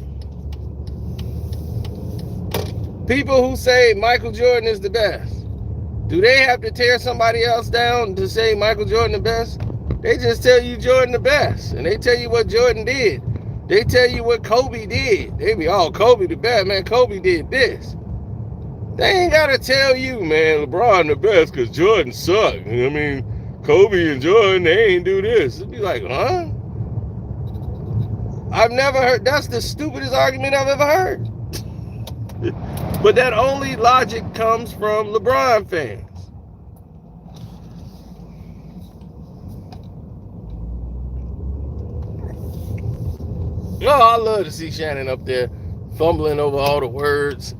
People who say Michael Jordan is the best, do they have to tear somebody else down to say Michael Jordan the best? They just tell you Jordan the best, and they tell you what Jordan did. They tell you what Kobe did. They be, oh, Kobe the best, man. Kobe did this. They ain't got to tell you, man, LeBron the best because Jordan sucked. I mean, Kobe and Jordan, they ain't do this. It'd be like, huh? I've never heard, that's the stupidest argument I've ever heard. But that only logic comes from LeBron fans. Oh, I love to see Shannon up there fumbling over all the words.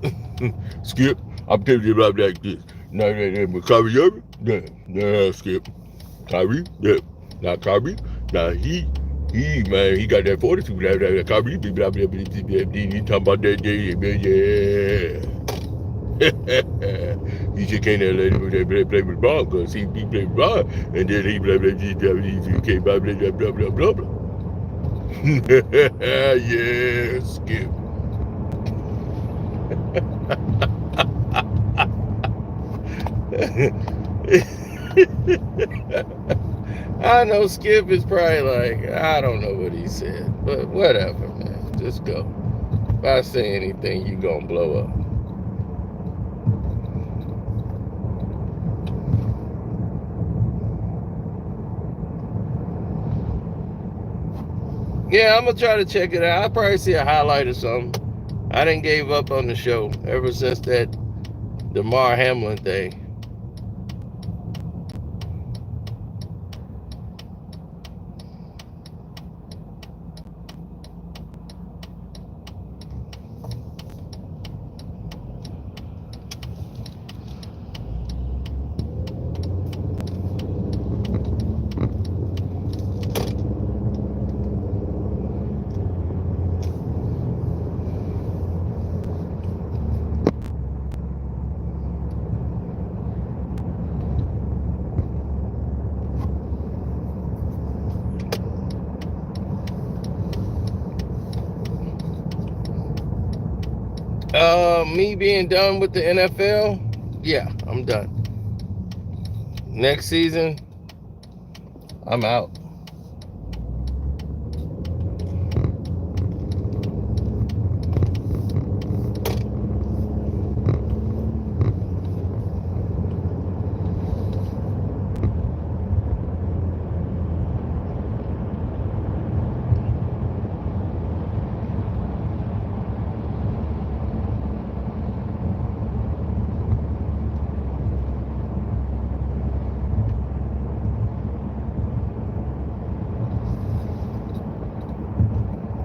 Skip, I'm telling you about that. No, Kyrie Irving? No, Skip. Kyrie? Yeah. Not Kyrie. Now he Man, he got that fortitude. That Kyrie, blah, blah, blah, blah, he talking about that day, yeah. He just can't let him play with LeBron because he played with LeBron, and then he blah, blah, blah, blah, he came by, blah, blah, blah, blah, blah, blah. Yeah, Skip. I know Skip is probably like, I don't know what he said, but whatever, man. Just go. If I say anything, you gonna blow up. Yeah, I'm gonna try to check it out. I'll probably see a highlight or something. I didn't gave up on the show ever since that DeMar Hamlin thing. Me being done with the NFL, yeah, I'm done. Next season, I'm out.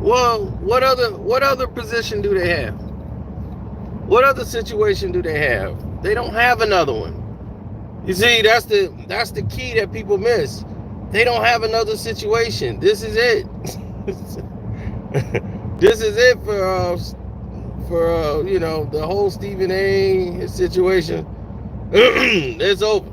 Well, what other position do they have? What other situation do they have? They don't have another one. You see, that's the key that people miss. They don't have another situation. This is it. This is it for the whole Stephen A situation. It's over.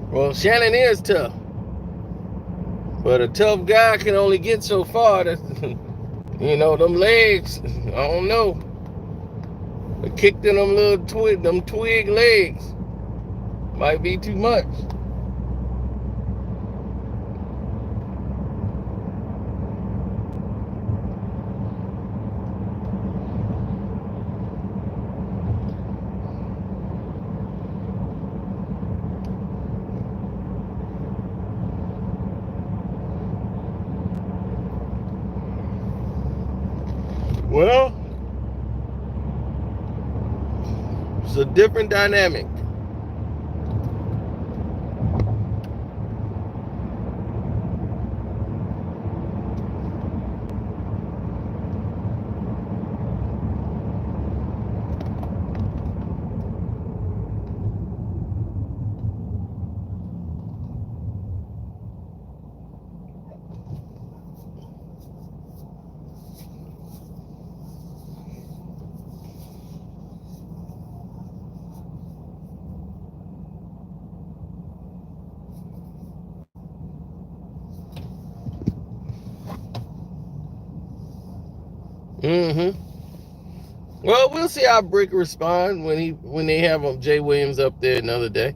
Well, Shannon is tough, but a tough guy can only get so far. Them legs, I don't know. I kicked in them little twig legs. Might be too much. Well, it's a different dynamic. Mm-hmm. Well, we'll see how Brick respond when they have Jay Williams up there another day.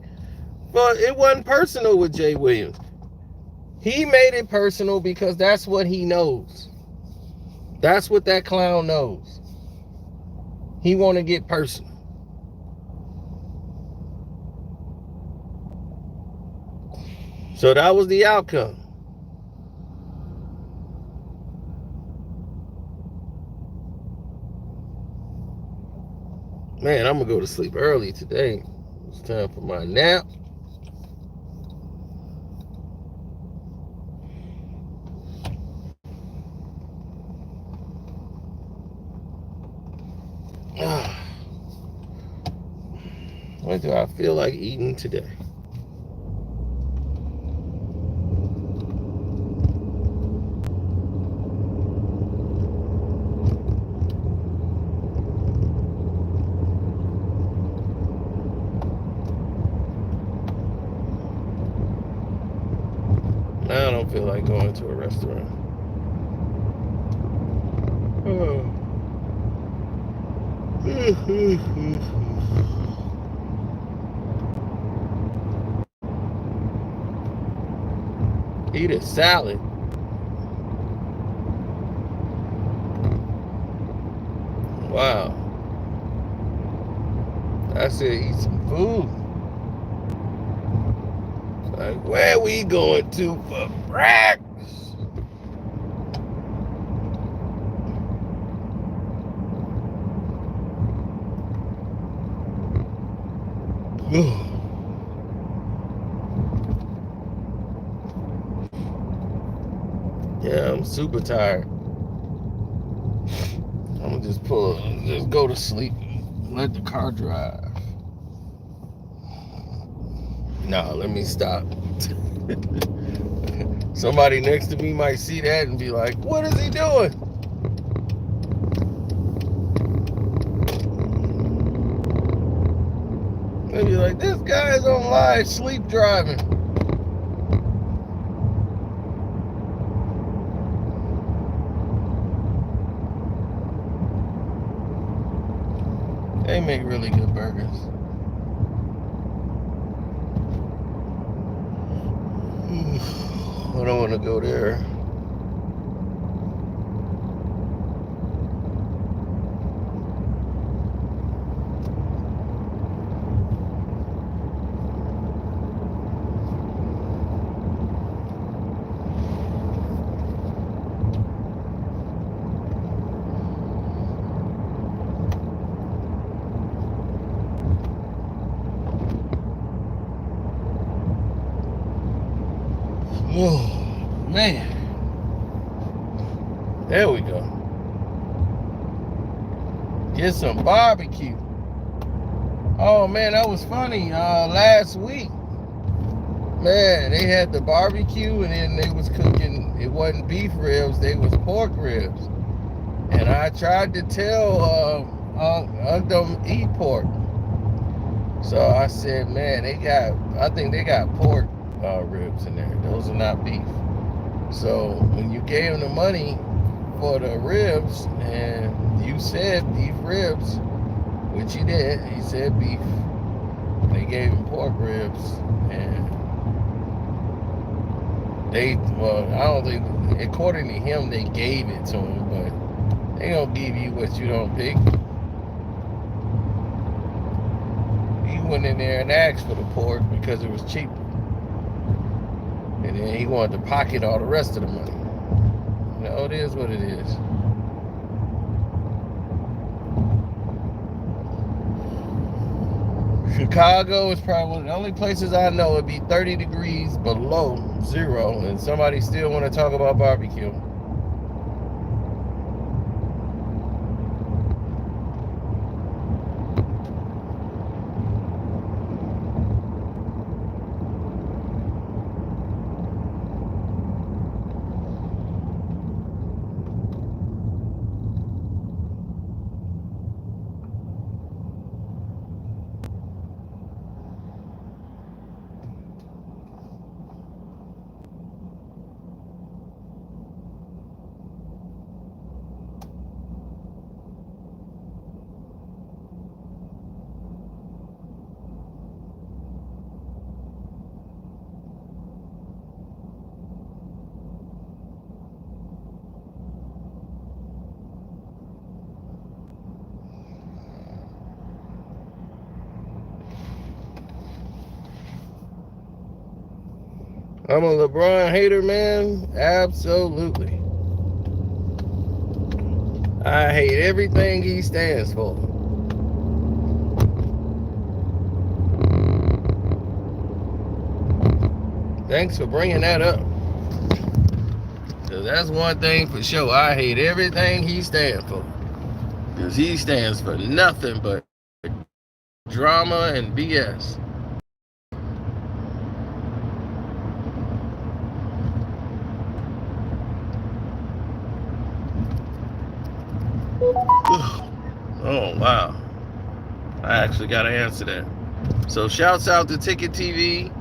But it wasn't personal with Jay Williams. He made it personal because that's what he knows. That's what that clown knows. He want to get personal. So that was the outcome. Man, I'm going to go to sleep early today. It's time for my nap. What do I feel like eating today? I don't feel like going to a restaurant. Eat a salad. Wow. I said eat some food. Like, where we going to for breakfast? Yeah, I'm super tired. I'm gonna just go to sleep, let the car drive. Nah, let me stop. Somebody next to me might see that and be like, what is he doing? They'll be like, this guy's on live sleep driving. They make really good burgers. I don't want to go there. Oh, man. There we go. Get some barbecue. Oh, man, that was funny. Last week, man, they had the barbecue and then they was cooking. It wasn't beef ribs. They was pork ribs. And I tried to tell don't eat pork. So I said, man, I think they got pork ribs in there. Those are not beef. So when you gave them the money for the ribs and you said beef ribs, which he did, he said beef, and they gave him pork ribs, and I don't think, according to him, they gave it to him, but they don't give you what you don't pick. He went in there and asked for the pork because it was cheaper. And then he wanted to pocket all the rest of the money. No, it is what it is. Chicago is probably one of the only places I know it'd be 30 degrees below zero, and somebody still want to talk about barbecue. I'm a LeBron hater, man. Absolutely. I hate everything he stands for. Thanks for bringing that up. Because that's one thing for sure. I hate everything he stands for. Because he stands for nothing but drama and BS. Oh, wow. I actually got to answer that. So shouts out to Ticket TV.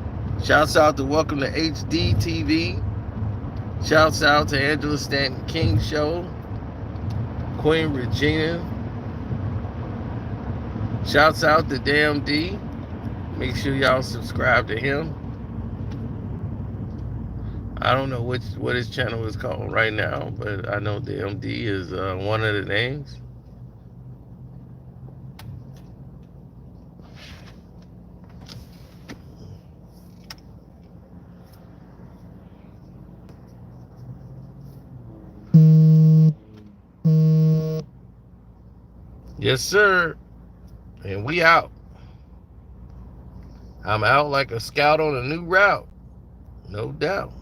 Shouts out to Welcome to HD TV. Shouts out to Angela Stanton King Show. Queen Regina. Shouts out to Damn D. Make sure y'all subscribe to him. I don't know what his channel is called right now, but I know Damn D is one of the names. Yes, sir. And we out. I'm out like a scout on a new route. No doubt.